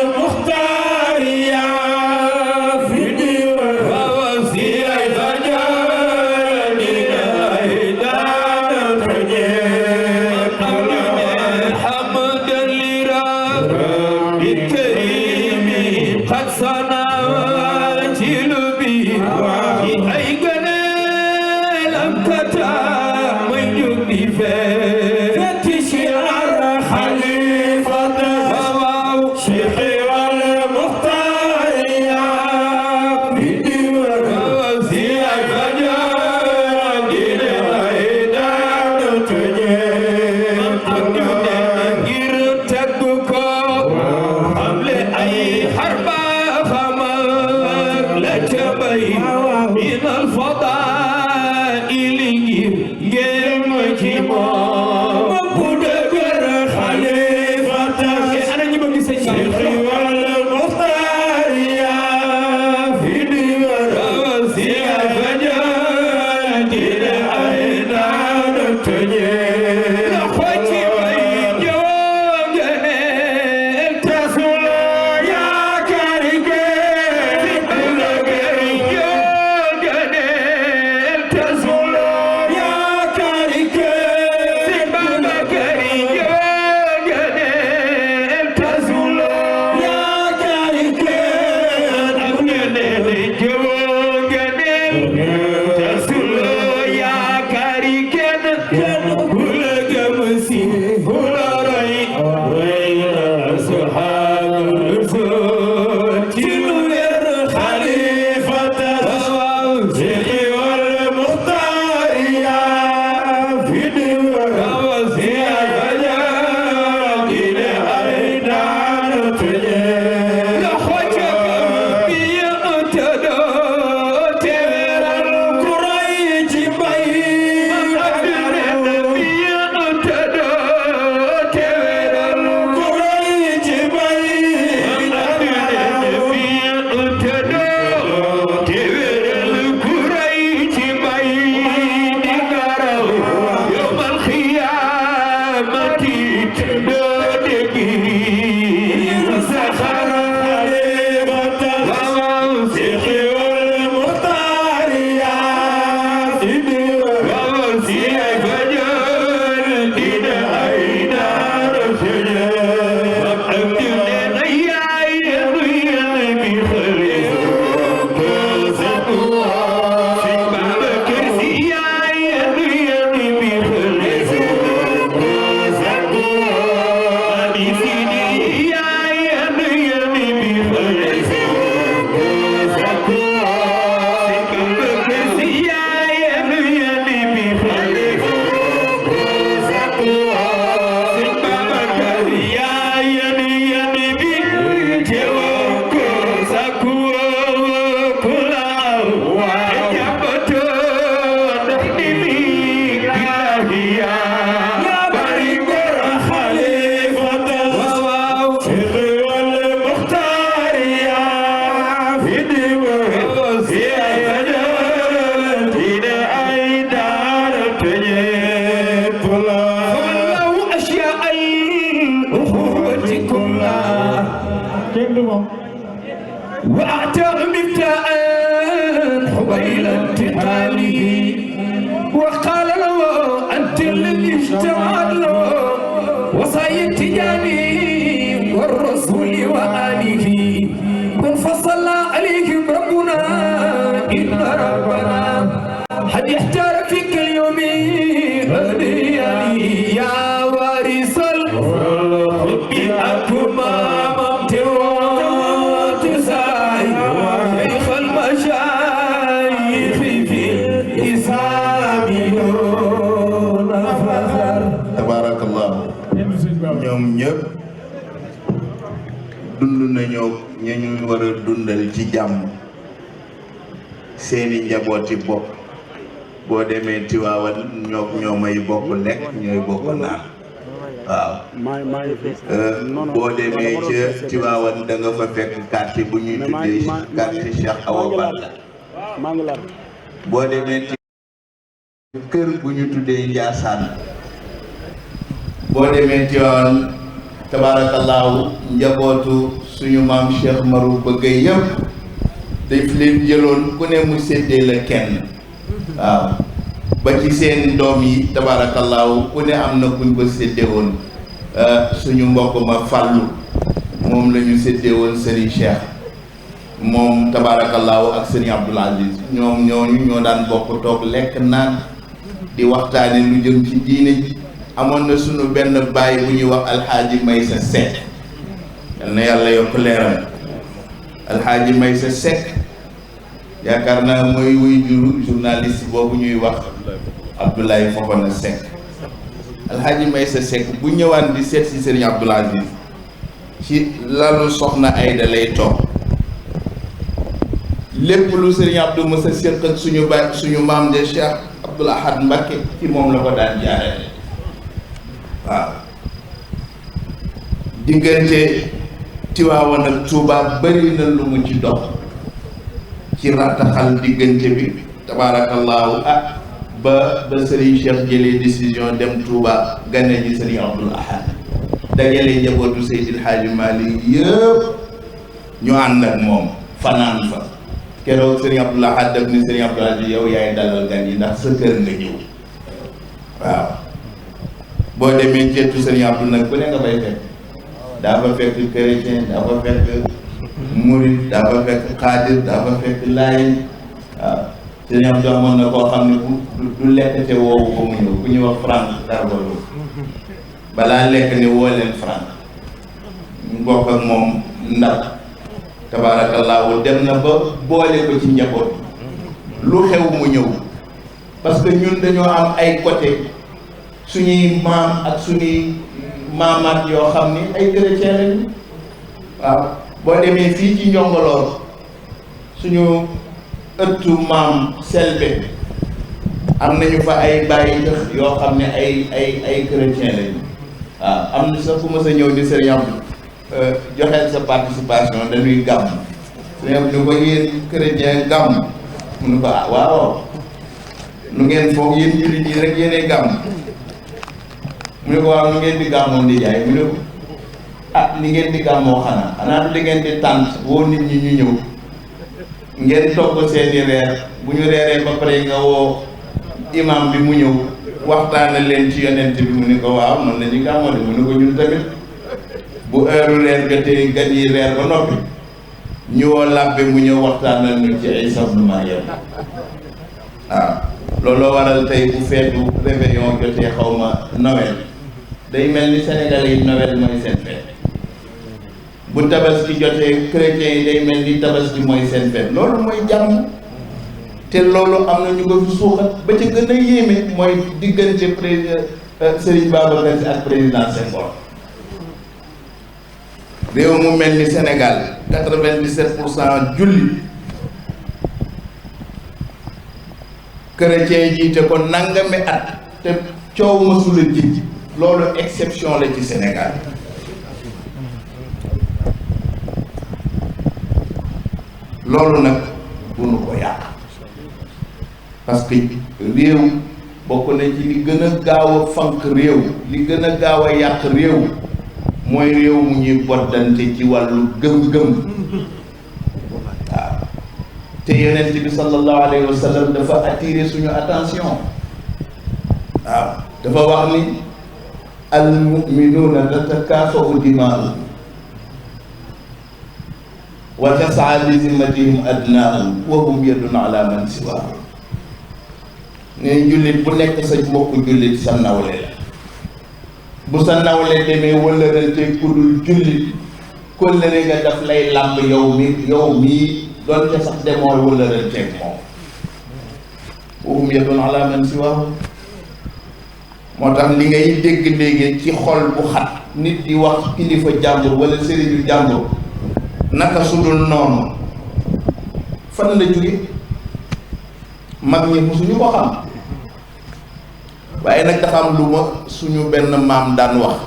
وأعتق مفتاء حبيل انتقاله وقال له أنت الذي اجتمعت له وصايا التجاني والرسول وآله من فصل عليهم ربنا إن ربنا حد يحتار فيك اليوم هدياني يا وارث dund nañoo ña ñu war a dundal ci jàmm seeni njabooti bopp boo demee Tiwaawan ñoo may bokk lekk ñooy bokk naan waaw boo demee ca Tiwaawan da nga fa fekk quartier bu ñuy tuddee quartier Cheikh Awa Balla boo demee kër bu ñu tuddee Njaasaan boo demee Tiwaawan tabaarakallaahu njabootu suñu maam Cheikh Marou Bëggay yëpp daf leen jëloon ku ne mu séddee la kenn waaw ba ci seen doom yi tabaarakallaahu ku ne am na kuñ ko séddee woon suñu mbokk ma Fàllu moom la ñu séddee woon Serigne Cheikh moom tabaarakallaahu ak Serigne Abdoul Aziz ñoom ñooñu ñoo daan bokk toog lekk naan di waxtaane lu jëm ci diine ji amoon na suñu benn baay bu ñuy wax alxaaji Maysa Seck yal na yàlla yokk leeram alxaaji Maysa Seck yaakaar naa mooy wuy juru journaliste boobu ñuy wax Abdoulaye Fofana Seck alxaaji Maysa Seck bu ñëwaan di seet si Serigne Abdoul Aziz ci lalu soxna Ayda lay toog lépp lu Serigne Abdou Moussa séq ak suñu baay suñu maam de Cheikh Abdoul Ahad Mbacké ci moom la ko daan jaarale waaw diggante Tiwaawan ak Tuubaa bëri na lu mu ci dox ci rattaxal diggante bi tabaarakallaahu ba Serigne Cheikh jëlee décision dem Touba gane ji Serigne Abdoul Ahad dajale njabootu Seydil Hadji Malick yëpp ñu ànd ak moom fanaan fa keroog Serigne Abdoul Ahad def ni Serigne Abdoul Ahad yow yaay dalal gan yi ndax sa kër nga ñëw waaw boo demee ceetu Serigne Abdou nag ku ne nga bay fekk daa fa fekk chrétien daa fa fekk murid daa fa fekk xaadir daa fa fekk laay waaw Serigne Abdou amoon na koo xam ne du lekk te woowu ko mu ñëw ku ñuy wax Franck Dargolo balaa lekk ni woo leen Franck ñu bokk ak moom ndar tabaarakallaahu dem na ba boole ko ci njaboot lu xew mu ñëw parce que ñun dañoo am ay côté suñuy maam ak suñuy maamaat yoo xam ni ay chrétien lañu waaw boo demee fii ci Njongoloor suñu ëttu maam Selbe am nañu fa ay bàyyi dëx yoo xam ne ay chrétien lañu waaw am na sax ku ma sa ñëw di Serigne Abdou joxeel sa participation dañuy gàmm Serigne Abdou ni ko yéen chrétien gàmm mu ne ko waaw nu ngeen foog yéen jullit yi rek yéenee gàmm mu ne ko waaw nu ngeen di gàmmoo di jaay mu ne ko ni ngeen di gàmmoo xanaa du li ngeen di tànt woo nit ñi ñu ñëw ngeen togg seeni reer bu ñu reeree ba pare nga woo imam bi mu ñëw waxtaana leen ci yonent bi mu ne ko waaw noonu la ñuy gàmmoo de mu ne ko ñun tamit bu heure reer jotee gan yi reer ba noppi ñu woo làbbe mu ñëw waxtaanal ñu ci Isa ibn Maryam waaw looloo waral tey bu feetu réveillon jotee xawma Noël day mel ni Sénégalais yi Noël mooy seen feet bu tabaski jotee chrétiens yi day mel ni tabaski mooy seen feet loolu mooy jàmm te loolu am na ñu ko fi suuxat ba ca gën a yéeme mooy diggante président Serigne Babacar Sy ak président Senghor réew mu mel ni Sénégal 97% julli chrétien jiite ko nangami at te coow mësula jijji loolu exception la ci Sénégal loolu nag bu nu ko yàq parce que réew bokk na ci li gën a gaaw a fank réew li gën a gaaw a yàq réew mooy réew mu ñuy boddante ci wàllu gëm-gëm waaw te yonent bi sallallahu alayhi wa sallam dafa attirer suñu attention waaw dafa wax ni al muminuuna tatakaafa'u dimaa'uhum wa tas'a li zimmatihim adnaahum wa hum yadun ala man siwaahum ne jullit bu nekk sa mbokku jullit sa nawle la bu sa nawle demee wëllërante ku dul jullit kóllëre nga daf lay làmb yow mii doon ca sax demoo wëllëranteeg moom wa hum yadun ala man siwaahum moo tax li ngay dégg léegi ci xol bu xat nit di wax kilifa jàmbur wala sëriñu jàmbur naka sudul noonu fan la jóge mag ñi musuñu ko xam waaye nag dafa am lu ma suñu benn maam daan wax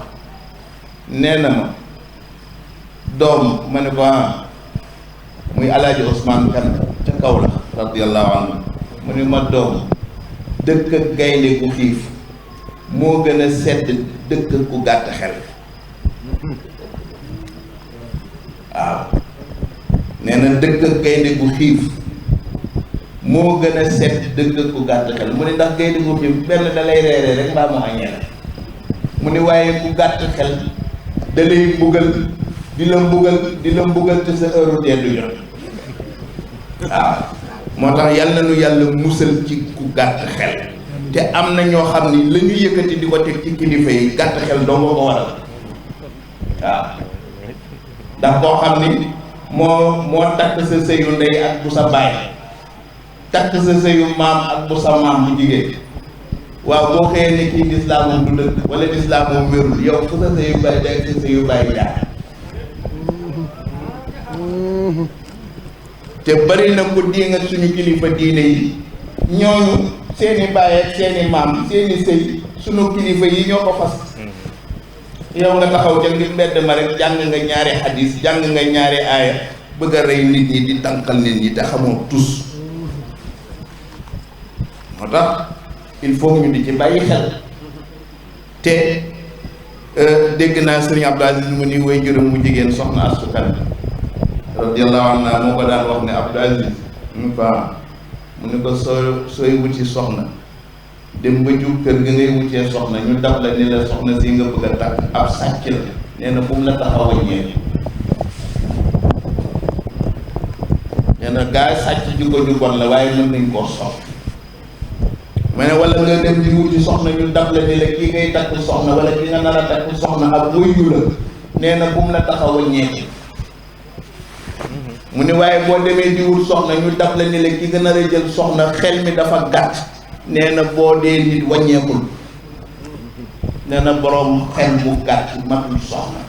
nee na ma doom ma ne ko muy alaaji Ousmane Kan ca kaw la radiyallahu anhu mu ne ma doom dëkk ak gaynde gu xiif moo gën a sedd dëkk ku gàtt xel waaw nee na dëkk ak gaynde gu xiif moo gën a sedd dëkk ku gàtt xel mu ne ndax gaynde gu xiif benn da lay reere rek mbaa mu añee mu ne waaye ku gàtt xel da lay mbugal di la mbugal te sa heure dee du jot waaw moo tax yàlla na nu yàlla musal ci ku gàtt xel te am na ñoo xam ni la ñu yëkkati di ko teg ci kilifa yi gàtt xel doo nga ko waral waaw ndax koo xam ni moo takk sa sëyu ndey ak bu sa baay takk sa sëyu maam ak bu sa maam bu jigéen waaw boo xëyee ni kii lislaamam du dëkk wala lislaamam wérul yow fu sa sëyu baay day sa sëyu baay jaar te bari na ko di nga suñu kilifa diine yi ñooñu seeni baay ak seeni maam seeni sëy suñu kilifa yi ñoo ko fas yow nga taxaw ca ngir mbedd ma rek jàng nga ñaari xadis jàng nga ñaari aaya bëgg a rey nit ñi di tànqal nit ñi te xamoo tus moo tax il faut ñu di ci bàyyi xel te dégg naa sëriñ Abdou Aziz mu ni way juróom mu jigéen soxna Astu Kan radiyallahu anha moo ko daan wax ne Abdou Aziz mu ni ko sooy wuti soxna dem ba jub kër gi ngay wutee soxna ñu dab la ni la soxna si nga bëgg a takk ab sàcc la nee na bu mu la taxaw a ñëw nee na gaa sàcc jukko ju bon la waaye mën nañ koo sox ma ne wala nga dem di wuti soxna ñu dab la ni la kii ngay takk soxna wala ki nga nar a takk soxna ab wuyu la nee na bu mu la taxaw a ñeeki mu ne waaye boo demee di wut soxna ñu dab la ni la ki nga nar a jël soxna xel mi dafa gàtt nee na boo dee nit wàññeekul nee na boroom xel bu gàtt matul soxna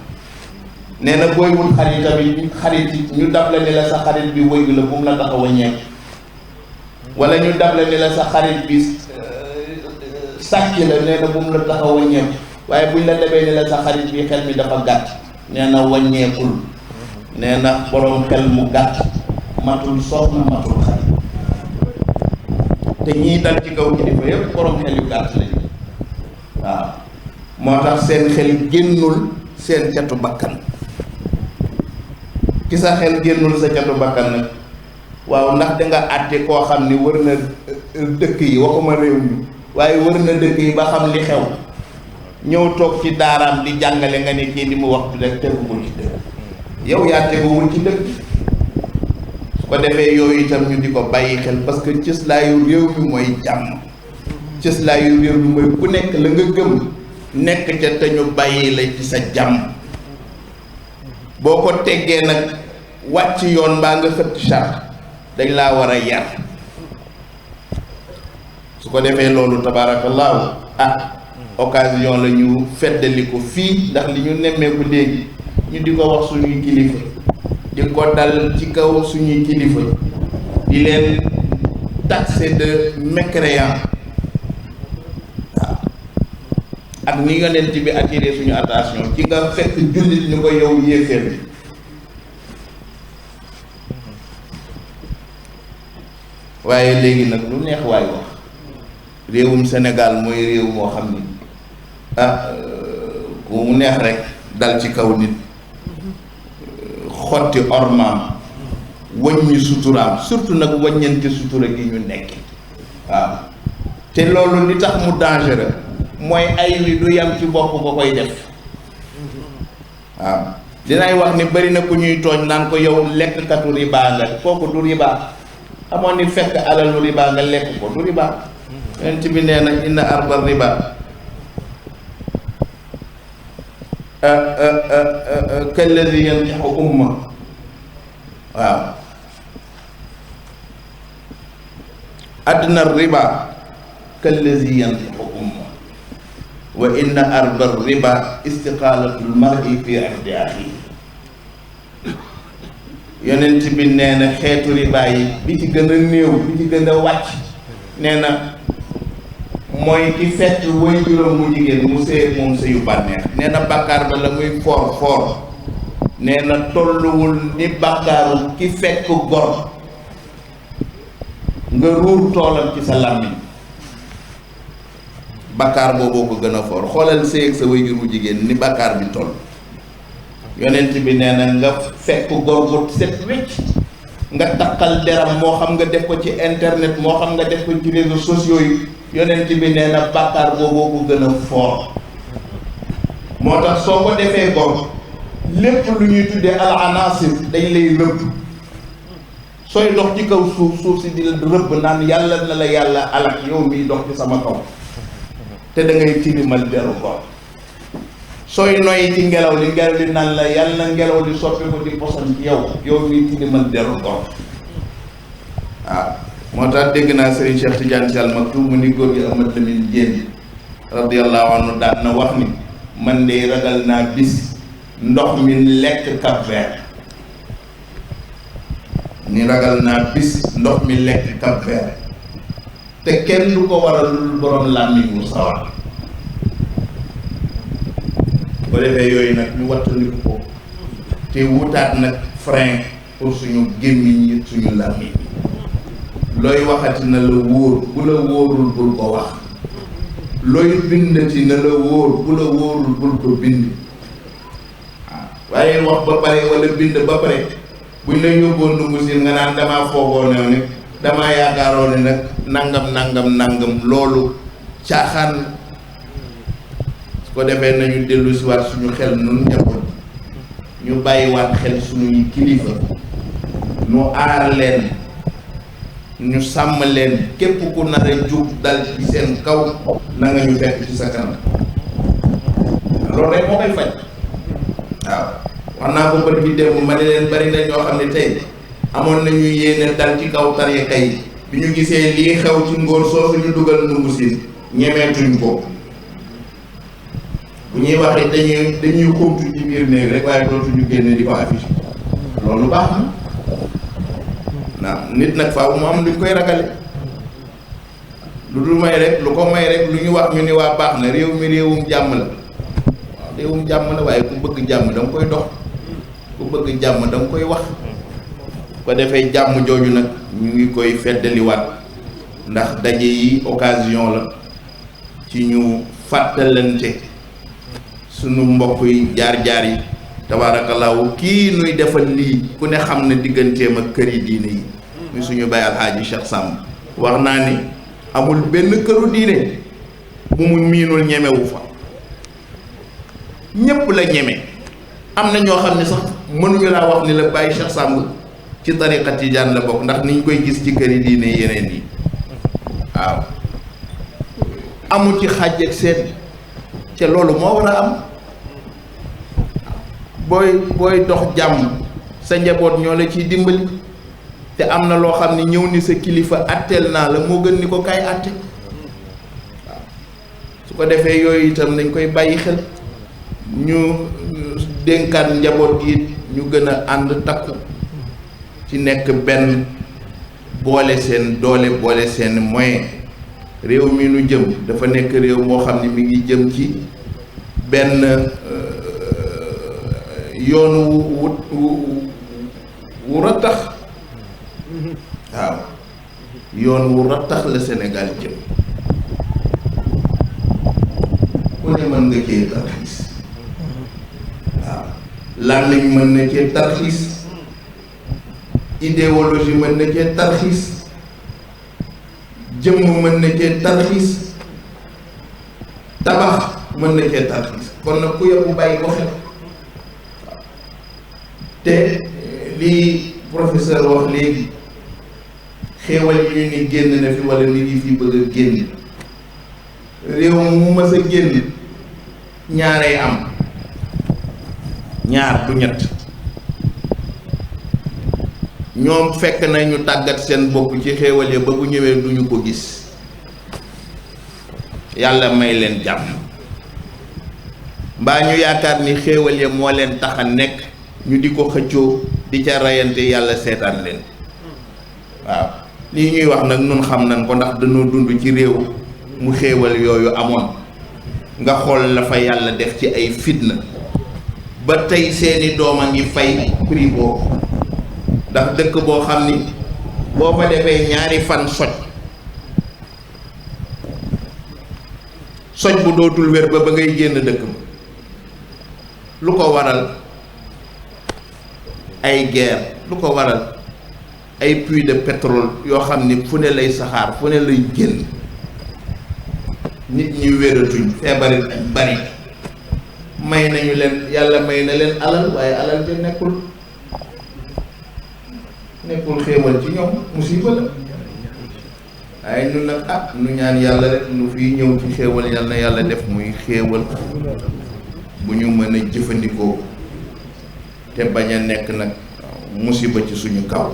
nee na booy wut xarit tamit xarit yi ñu dab la ni la sa xarit bi wëyu la bu mu la tax a wàññeeku wala ñu dab la ni la sa xarit bi sàcc la nee na bu mu la tax a wàññeeku waaye buñ la dabee ni la sa xarit bi xel mi dafa gàtt nee na wàññeekul nee na boroom xel mu gàtt matul soxna matul xarit te ñii dal ci kaw kilifa yëpp boroom xel yu gàtt lañu waaw moo tax seen xel génnul seen catu bakkan ki sa xel génnul sa catu bakkan nag waaw ndax danga àtte koo xam ni wër na dëkk yi waxuma réew mi waaye wër na dëkk yi ba xam li xew ñëw toog ci daaraam di jàngale nga ne kii li mu wax rek teguwul ci dëkk yow yaa teguwul ci dëkk su ko defee yooyu itam ñu di ko bàyyi xel parce que cëslaayu réew mi mooy jàmm cëslaayu réew mi mooy ku nekk la nga gëm nekk ca te ñu bàyyi la ci sa jàmm boo ko teggee nag wàcc yoon mbaa nga xëtt charte dañ laa war a yar su ko defee loolu tabaarakallaahu occasion la ñu feddali ko fii ndax li ñu nemmeeku léegi ñu di ko wax suñuy kilifa di ko dal ci kaw suñuy kilifa di leen taxé de mécréant waaw ak ni yonent bi attiré suñu attention ci nga fekk jullit ñu ko yow yéeféer bi waaye léegi nag lu neex waay wax réewum Sénégal mooy réew moo xam ni ku mu neex rek dal ci kaw nit xotti ormaam wëññi suturaam surtout nag wëññante sutura gi ñu nekk waaw te loolu li tax mu dangereux mooy ay wi du yam ci bopp nga koy def waaw dinay wax ni bari na ku ñuy tooñ naan ko yow lekkkatu riba nga kooku du riba amoon ni fekk alalu riba nga lekk ko du riba yonent bi nee na inna arba riba kalladi yantixu umma waaw adna riba kalladi yantixu umma wa inna arba riba istiqalatul mar'i fi irdi axihi yonent bi nee na xeetu riba yi bi ci gën a néew bi ci gën a wàcc nee na mooy ki fekk waajuram mu jigéen mu sëy moom sëyu bànneex nee na bàkkaar ba la muy foor foor nee na tolluwul ni bàkkaaru ki fekk gor nga ruur toolam ci sa làmmiñ bàkkaar booboo ko gën a foor xoolal sëy ak sa waajur mu jigéen ni bàkkaar bi toll yonent bi nee na nga fekk gor gu set wecc nga takkal deram moo xam nga def ko ci internet moo xam nga def ko ci réseaux sociaux yi yonent bi nee na bàkkaar booboo ko gën a foor moo tax soo ko defee gor lépp lu ñuy tuddee al anasir dañ lay rëbb sooy dox ci kaw suuf si di la rëbb naan yàlla na la yàlla alak yow miy dox ci sama kaw te da ngay tilimal deru gor sooy noyyi ci ngelaw li naan la yàlla na ngelaw li soppi ko di poson ci yow miy tilimal deru gor waaw moo tax dégg naa Serigne Cheikh Tidiane Sy Al Maktoum mu ni góor gi Ahmad Lamine Diène radiyallahu anhu daan na wax ni man de ragal naa bis ndox mi lekk Cap-Vert ni ragal naa bis ndox mi lekk Cap-Vert te kenn du ko waral lu borom làmmiñ wu sawar bu defee yooyu nag ñu wattandiku ko te wutaat nag frein pour suñu gémmiñ yi suñu làmmiñ looy waxati na la wóor bu la wóorul bul ko wax looy bindati na la wóor bu la wóorul bul ko bind waaye wax ba pare wala bind ba pare buñ la yóbboon Ndungu Siin nga naan damaa foogoo new ni damaa yaakaaroo ne nag nangam loolu caaxaan su ko defee nañu dellu si waat suñu xel nun njaboot ñu bàyyiwaat xel suñuy kilifa nu aar leen ñu sàmm leen képp ku nar a jug dal ci seen kaw na nga ñu fekk ci sa kanam loolu rek moo koy faj waaw wax naa ko bët bi démb ma ne leen bari na ñoo xam ne tey amoon nañu yéene dal ci kaw tariqa yi bi ñu gisee lii xew ci ngóor soo ñu dugal Ndungu Siin ñemeetuñ ko bu ñuy waxee dañuy xóotu ci biir néeg rek waaye dootuñu génne di ko affiché loolu baax na waaw nit nag faaw mu am luñ koy ragale lu dul may rek lu ko may rek lu ñu wax ñu ni waa baax na réew mi réewum jàmm la waaw réewum jàmm la waaye ku bëgg jàmm da nga koy dox ku bëgg jàmm da nga koy wax ko defee jàmm jooju nag ñu ngi koy feddaliwaat ndax daje yi occasion la ci ñu fàttalante sunu mbokk yi jaar-jaar yi tabaarakallaahu kii nuy defal lii ku ne xam ne digganteem ak kër yi diine yi muy suñu baay alxaaji Cheikh Samb wax naa ni amul benn këru diine bu mu miinul ñemewu fa ñépp la ñeme am na ñoo xam ne sax mënuñu laa wax ni la Baye Cheikh Samb ci tariqa Tijaan la bokk ndax niñ koy gis ci kër yi diine yeneen yi waaw amul ci xàjj ak seen te loolu moo war a am booy dox jàmm sa njaboot ñoo la ciy dimbali te am na loo xam ne ñëw ni sa kilifa atteel naa la moo gën ni ko kaay atte waaw su ko defee yooyu itam nañ koy bàyyi xel ñu dénkaat njaboot gi ñu gën a ànd takku ci nekk benn boole seen doole boole seen moyen réew mi nu jëm dafa nekk réew moo xam ne mi ngi jëm ci benn yoon wu rattax waaw yoon wu rattax la Sénégal jëm ku ne mën nga cee tarxiis waaw làmmiñ mën na cee tarxiis idéologie mën na cee tarxiis jëmm mën na cee tarxiis tabax mën na cee tarxiis kon nag ku yóbbu bàyyi ko xel te lii professeur wax léegi xéewal yi ñu ni génn na fi wala nit yi fi bëgg a génn réew mu mës a génn ñaaree am ñaar du ñett ñoom fekk na ñu tàggat seen bopp ci xéewal ya ba bu ñëwee duñu ko gis yàlla may leen jàmm mbaa ñu yaakaar ni xéewal ya moo leen tax a nekk ñu di ko xëccoo di ca rayante yàlla seetaan leen waaw lii ñuy wax nag nun xam nañ ko ndax dañoo dund ci réew mu xéewal yooyu amoon nga xool la fa yàlla def ci ay fitna ba tey seeni doom a ngi fay prix boobu ndax dëkk boo xam ni boo fa defee ñaari fan soj bu dootul wér ba ngay génn dëkk ba lu ko waral ay guerre lu ko waral ay puits de pétrole yoo xam ni fu ne lay saxaar fu ne lay génn nit ñi wératuñ feebari bari may nañu leen yàlla may na leen alal waaye alal te nekkul xéewal ci ñoom musiba la waaye ñun nag nu ñaan yàlla rek nu fii ñëw ci xéewal yal na yàlla def muy xéewal bu ñu mën a jëfandikoo te bañ a nekk nag musiba ci suñu kaw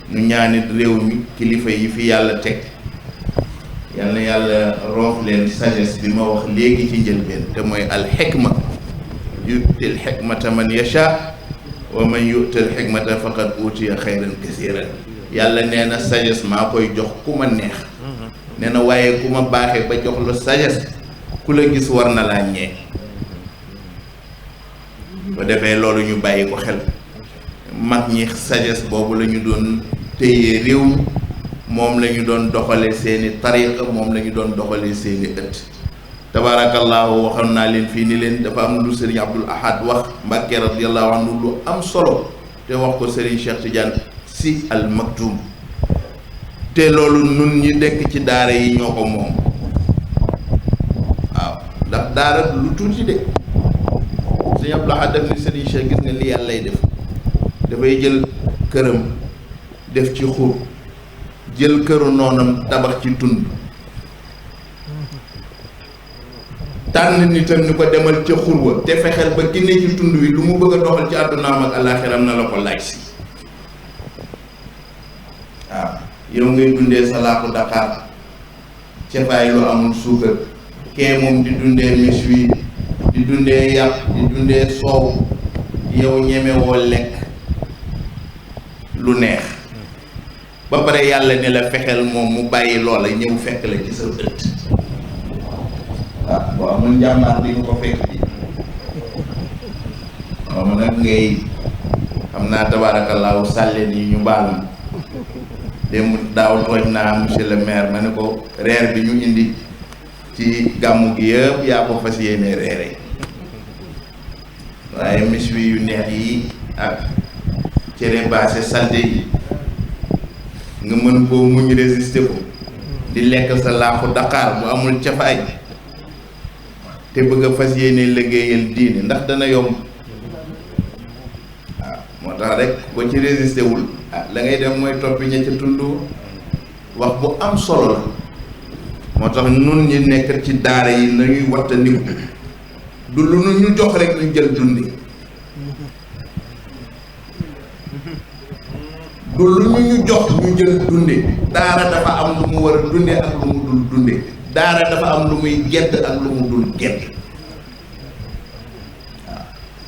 nu ñaanit réew mi kilifa yi fi yàlla teg yal na yàlla roof leen sagesse bi ma wax léegi ci njëlbeen te mooy alxikma yu'til xikmata man yasha wa man yu'tal xikmata faqad utiya xayran kasiran yàlla nee na sagesse maa koy jox ku ma neex nee na waaye ku ma baaxee ba jox la sagesse ku la gis war na laa ñee ba defee loolu ñu bàyyi ko xel mag ñi sagesse boobu la ñu doon téye réew mi moom la ñu doon doxale seeni tariqa moom la ñu doon doxale seeni ëtt tabaarakallaahu waxoon naa leen fii ni leen dafa am lu Serigne Abdoul Ahad wax Mbàkke radiyallahu anhu lu am solo te wax ko Serigne Cheikh Tidiane Sy Al Maktoum te loolu nun ñi nekk ci daara yi ñoo ko moom waaw ndax daara lu tuuti de Serigne Abdoul Ahad def ni Serigne Cheikh gis nga li yàlla lay def dafay jël këram def ci xur jël këru noonam tabax ci tund tànn nitam ni ko demal ca xurwa te fexeel ba génne ci tund wi lu mu bëgg a doxal ci àddunaam ak àllaaxiram na la ko laaj si waaw yow ngay dundee sa laaku Dakar cefaay lu amul suukar kee moom di dundee méchoui di dundee yàpp di dundee soow yow ñemewoo lekk lu neex ba pare yàlla ne la fexeel moom mu bàyyi loola ñëw fekk la ci sa ëtt waaw boo amul njàmbaar di nga ko fekk bi moom nag ngay xam naa tabaarakallaahu sàlleen yi ñu baal ma démb daaw tooñ naa monsieur le maire ma ne ko reer bi ñu indi ci gàmmu gi yëpp yaa ko fas yéene reere waaye méchoui yu neex yi ak cere baase salte yi nga mën koo muñ résister ko di lekk sa laaxu Dakar bu amul cafaay te bëgg a fas yéene liggéeyal diine ndax dana yomb waaw moo tax rek boo ci résister wul la ngay dem mooy toppi ña ca tund wax bu am solo la moo tax nun ñi nekk ci daara yi nañuy wattandiku du lu nu ñu jox rek ñu jël dundi du lu ñu jox ñu jël dunde daara dafa am lu mu war a dunde ak lu mu dul dunde daara dafa am lu muy gedd ak lu mu dul gedd waaw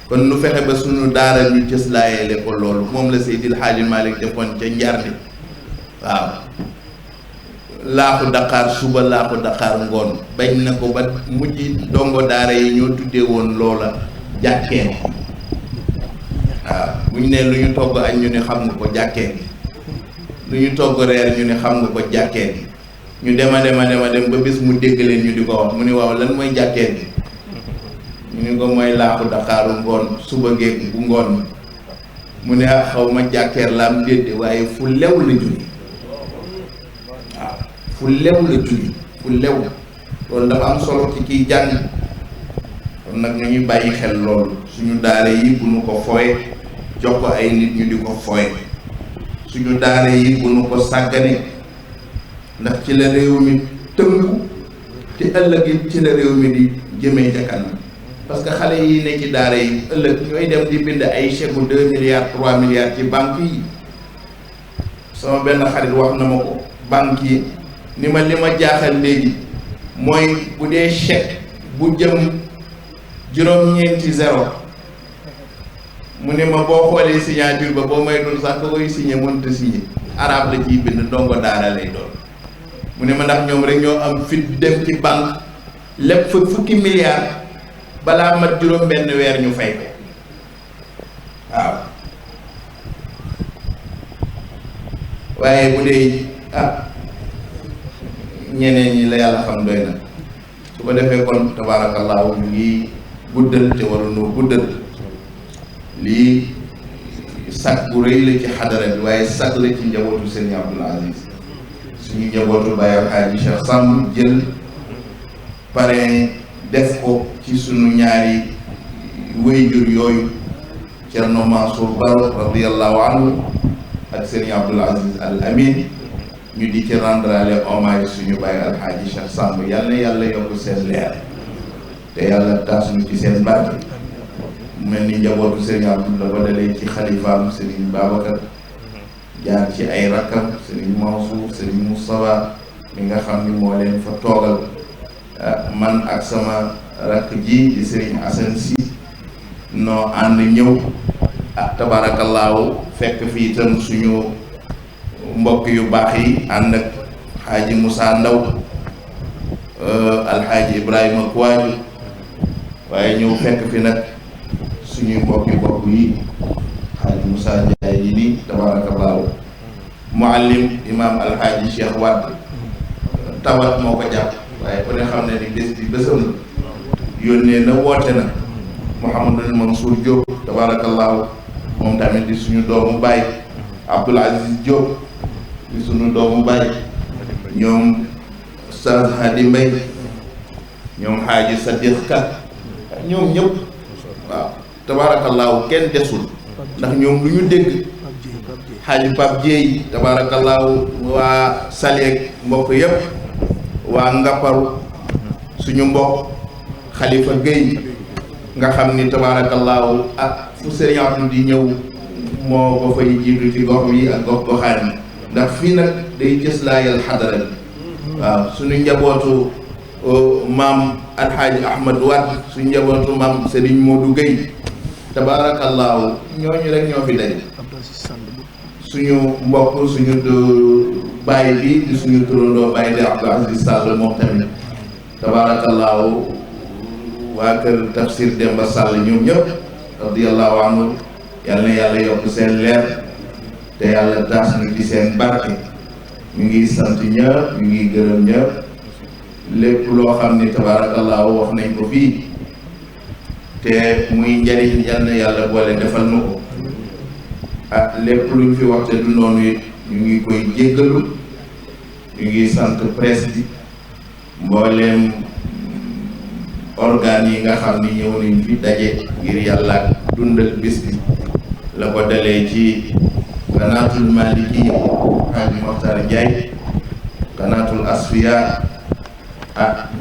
kon nu fexe ba suñu daara ñu cëslaayele ko loolu moom la Seydil Hadji Malick defoon ca Njarni waaw laaxu Dakar suba laaxu Dakar ngoon bañ na ko ba mujj dongo daara yi ñoo tuddee woon loola jàkkee waaw bu ñu nee lu ñu togg añ ñu ne xam nga ko jàkkee gi lu ñu togg reer ñu ne xam nga ko jàkkee gi ñu dem ba bis mu dégg leen ñu di ko wax mu ni waaw lan mooy jàkkee gi ñu ni ko mooy laaxu Dakaaru ngoon suba geeg bu ngoon mu ne xaw ma jàkkeer la am déedéet waaye fu lew la julli waaw fu lew la julli fu lew loolu dafa am solo ci kiy jàng kon nag ñu ñuy bàyyi xel loolu suñu daara yi bu nu ko fooye jox ko ay nit ñu di ko fooye suñu daara yi bu nu ko sàggane ndax ci la réew mi tënku te ëllëg it ci la réew mi di jëmee ca kanam parce que xale yi ne ci daara yi ëllëg ñooy dem di bind ay chèque 2 milliards 3 milliards ci banque yi sama benn xarit wax na ma ko banque yi ni ma li ma jaaxal léegi mooy bu dee chèque bu jëm juróom-ñeenti zéro mu ne ma boo xoolee signature ba boo may doon sax ko koy signé mënut a signé arabe la ciy bind ndongo daara lay doon mu ne ma ndax ñoom rek ñoo am fit dem ci banque lépp fa fukki milliards balaa mat juróom benn weer ñu fay ko waaw waaye bu dee ñeneen ñi la yàlla xam doy na su ko defee kon tabaarakallaahu ñu ngi guddal te waruñoo guddal lii sag bu rëy la ci xadara bi waaye sag la ci njabootu Serigne Abdoul Aziz suñu njabootu Baye Alxaaji Cheikh Samb jël parrain def ko ci suñu ñaari wéyjur yooyu Thierno Mansour Baro radiyallahu anhu ak Serigne Abdoul Aziz Al Amin ñu di ci rendrale hommage suñu Baye Alxaaji Cheikh Samb yal na yàlla yokk seen leer te yàlla taas ñu ci seen barke mel ni njabootu Serigne Abdou la ba dalee ci xalifaam Serigne Babacar jaar ci ay rakkam Serigne Mansour Serigne Moustapha mi nga xam ni moo leen fa toogal man ak sama rakk ji di Serigne Assane Sy noo ànd ñëw tabaarakallaahu fekk fi itam suñu mbokk yu baax yi ànd ak Xaaji Moussa Ndaw Alxaaji Ibrahima Kouadio waaye ñëw fekk fi nag suñuy mbokki bopp yi Xaaji Moussa Ndiaye yi nii tabaarakallaahu muallim imam Alxaaji Cheikh Wade tawat moo ko jàpp waaye ku ne xam ne ni bés bi bésam la yónnee na woote na Mouhamadou Mansour Diop tabaarakallaahu moom tamit di suñu doomu baay Abdoul Aziz Diop di suñu doomu baay ñoom Oustaz Hadi Mbaye ñoom Xaaji Sadiq Ka ñoom ñëpp waaw tabaarakallaahu kenn desul ndax ñoom lu ñu dégg Xaaji Pape Dieye tabaarakallaahu waa Saleek mbokk yëpp waa Ngapparu suñu mbokk Xalifa Gueye nga xam ni tabaarakallaahu ak fu Serigne Abdou di ñëw moo ko fay jiitu ci gox bi ak gox goxaan yi ndax fii nag day cëslaayal xadara bi waaw suñu njabootu maam Alxaaji Ahmad Wade suñu njabootu maam Serigne Modou Gueye tabaarakallaahu ñooñu rek ñoo fi daje suñu mbokk suñu baay bi di suñu turandoo baay di Abdou Aziz Sall moom tamit tabaarakallaahu waa kër Tafsir Demba Sall ñoom ñëpp radiyallahu anhu yal na yàlla yokk seen leer te yàlla taas ñu ci seen barke ñu ngi sant ñëpp ñu ngi gërëm ñëpp lépp loo xam ni tabaarakallaahu wax nañ ko fii te muy njariñ yal na yàlla boole defal nu ko lépp luñ fi wax te du noonu it ñu ngi koy jéggalu ñu ngi sant presse bi mbooleem organes yi nga xam ni ñëw nañ fi daje ngir yàlla ak dundal bis bi la ko dalee ci Qanaatul Maliki Xaaji Moxtar Njaay Qanaatul Asfiya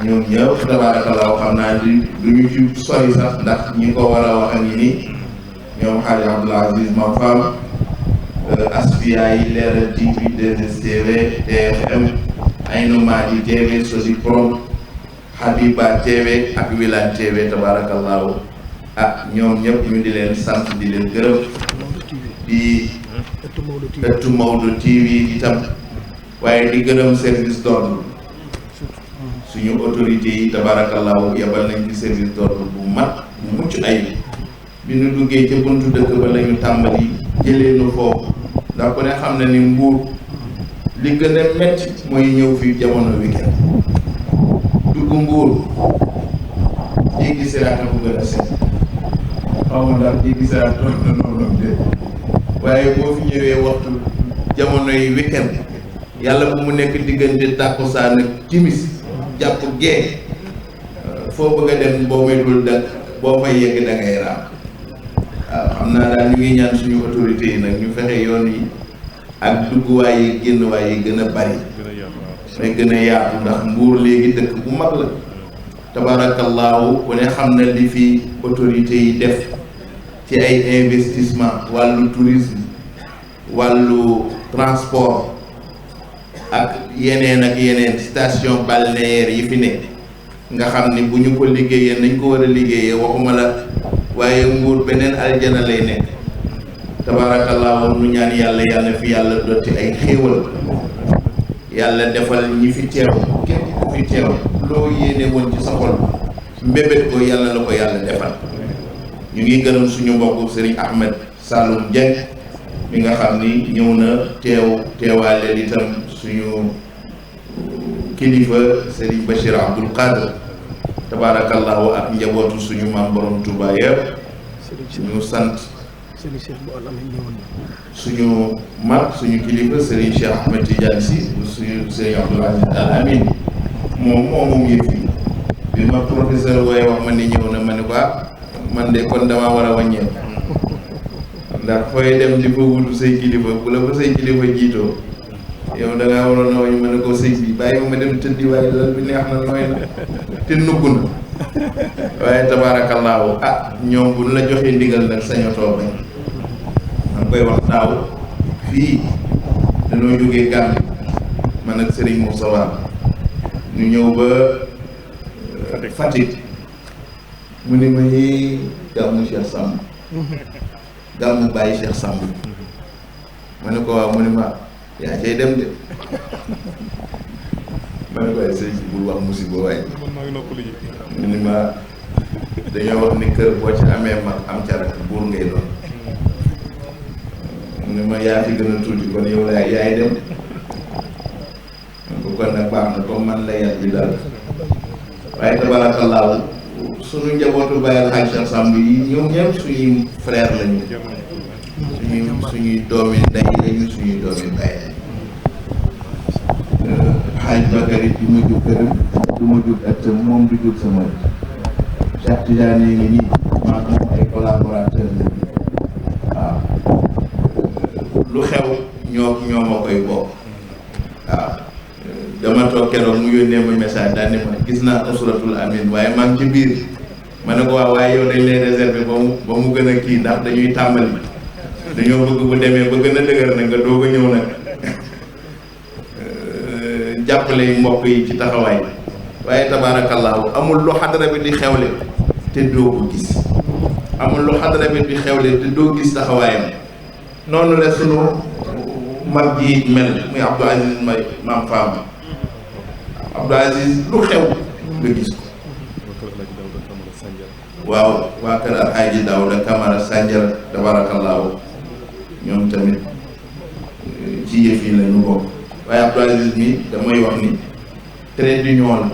ñoom ñëpp tabaarakallaahu xam naa du ñu ci sori sax ndax ñi ko war a wax a ngi ni ñoom Xaaji Abdoul Aziz Mam Fam Asfiya yi Leral TV 2STV TFM Aynu Maadi TV Sodi Prom Habiba TV ak Wilane TV tabaarakallaahu ñoom ñëpp ñu di leen sant di leen gërëm di ëttu Maodo TV itam waaye di gërëm service d'ordre suñu autorité yi tabaarakallaahu yabal nañ ci service d'ordre bu mat bu mucc ayib bi ñu duggee ca buntu dëkk ba la ñu tàmbali jëlee nu foofu ndax ku ne xam na ni Mbuur li gën a metti mooy ñëw fii jamono weekend dugg Mbuur jéggi siraata bu gën a set xaw ma ndax jéggi siraata toog na noonu de waaye boo fi ñëwee waxtu jamono yi weekend yàlla bu mu nekk diggante tàkkusaan ak timis jàpp gee foo bëgg a dem boo moytuwul da boo fay yegg da ngay raam waaw xam naa daal ñu ngi ñaan suñu autorité yi nag ñu fexe yoon yi ak dugguwaay yi génnwaay yi gën a bari mais gën a yaatu ndax Mbuur léegi dëkk bu mag la tabaarakallaahu ku ne xam na li fi autorité yi def ci ay investissement wàllu tourisme wàllu transport ak yeneen station balnéaire yi fi nekk nga xam ni bu ñu ko liggéeyee nañ ko war a liggéeyee waxuma la waaye Mbuur beneen aljana lay nekk tabaarakallaahu nu ñaan yàlla yàlla fi yàlla dotti ay xéewal yàlla defal ñi fi teew képp ku fi teew loo yéene woon ci sa xol mbébét ko yàlla la ko yàlla defal. ñu ngi gërëm suñu mbokk Serigne Ahmed Saloum Dieng mi nga xam ni ñëw na teewaaleel itam suñu kilifa Serigne Bachir Abdoul Qadir tabarakallahu ak njabootu suñu maam borom Touba yëpp ñu sant suñu mag suñu kilifa Serigne Cheikh Ahmed Tidiane Sy suñu Serigne Abdoul Aziz Al Amin moom yëf yi bi ma professeur wooye wax ma ni ñëw na ma ni ko man de kon damaa war a wàññeeku ndax fooy dem di fa wutu say kilifa bu la fa say kilifa jiitoo yow da ngaa waroon a wañ ma ne ko sëñ bi bàyyi ma dem tëddi waaye lal bi neex na nooy na te nugg na waaye tabaarakallaahu ñoom bu ñu la joxee ndigal nag sañotoo bañ maa ngi koy wax daaw fii dañoo jógee Gàmbi man ak Serigne Moussa Wade ñu ñëw ba Fatick mu ne ma yi gàmmu Cheikh Samb gàmmu bàyyi Cheikh Samb ma ne ko waaw mu ne ma yaa cay dem de ma ne ko ay sëñ si bul wax musiba waaye mu ne ma dañoo wax ni kër boo ci amee mag am ca rek buur ngay doon mu ne ma yaa fi gën a tuuti kon yow la yaay dem ko kon nag baax na comme man la yat bi daal waaye tabaarakallaahu suñu njabootu Baye Alhaji Cheikh Samb yi ñoom ñëpp suñuy frère lañu suñuy doomi ndey lañu suñuy doomi baay lañu Hadj Bakary du ma jóg këram du ma jóg ëttam moom du jóg sama Cheikh Tidiane yi ngi nii maa moom ay collaborateur lañu waaw lu xew ñoo ma koy bokk waaw dama toog keroog mu yónnee ma message daal ni ma gis naa usratul amin waaye maa ngi ci biir ma ne ko waaw waaye yow dañ lay réserver ba mu gën a kii ndax dañuy tàmbali dañoo bëgg bu demee ba gën a dëgër nag nga doog a ñëw nag jàppale mbokk yi ci taxawaay waaye tabaarakallaahu amul lu xadara bi di xewle te doo ko gis amul lu xadara bi di xewle te doo gis taxawaayam noonu la sunu mag ji mel muy Abdou Aziz may maam Fama Abdou Aziz lu xew nga gis ko waaw waa kër Alhaji Daouda Camara Sandiara tabaarakallaahu ñoom tamit ci yëf yi la ñu bokk waaye Abdou Aziz mi damay wax ni trait d'union la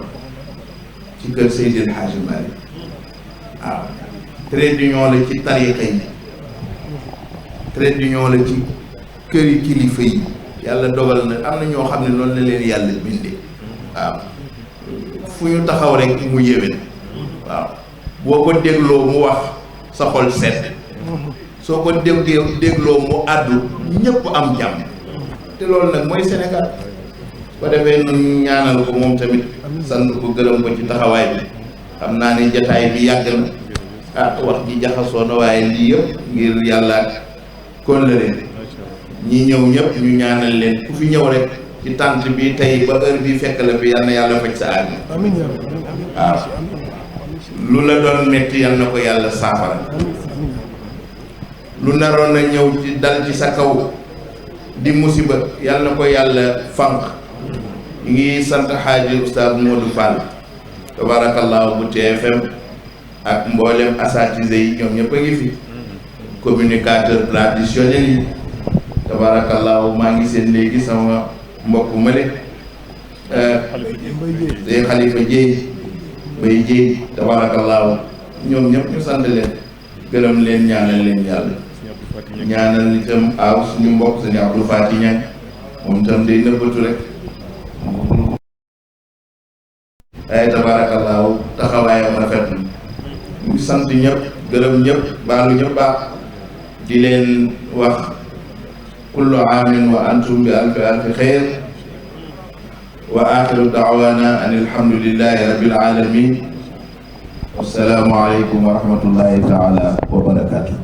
ci kër Seydil Hadji Malick waaw trait d'union la ci tariqa yi trait d'union la ci kër yi kilifa yi yàlla dogal na am na ñoo xam ne loolu la leen yàlla bindee waaw fu ñu taxaw rek mu yéwén waaw boo ko dégloo mu wax sa xol sedd soo ko dégloo mu àddu ñëpp am jàmm te loolu nag mooy Sénégal ko defee nun ñaanal ko moom tamit sant ko gërëm ko ci taxawaay bi xam naa ne jataay bi yàgg na wax ji jaxasoo na waaye lii yëpp ngir yàlla kóllëre ñi ñëw ñëpp ñu ñaanal leen ku fi ñëw rek ci tànt bi tey ba heure bi fekk la fi yal na yàlla faj sa aadama waaw lu la doon metti yal na ko yàlla saafara lu naroon na ñëw ci dal ci sa kaw di musiba yal na ko yàlla fànq ñu ngi sant xaaji Oustaz Modou Fall tabaarakallaahu bu TFM ak mboolem asatise yi ñoom ñëpp a ngi fi communicateur traditionnel yi tabaarakallaahu maa ngi seen léegi sama mbokk male day Xalifa Jéey bay jéey tabaarakallaahu ñoom ñëpp ñu sant leen gërëm leen ñaanal leen yàlla ñaanal itam aw suñu mbokk sëñ Abdou Fati Ñang moom itam day nëbbatu rek ay tabaarakallaahu taxawaayam rafet na ñu sant ñëpp gërëm ñëpp baalu ñëpp baax di leen wax kullu aamin wa antum bi alfi alfi xeyr wa axiru daawana an alhamdulillahi rabbil alamin wassalaamu aleykum wa rahmatullahi taala wa barakatuh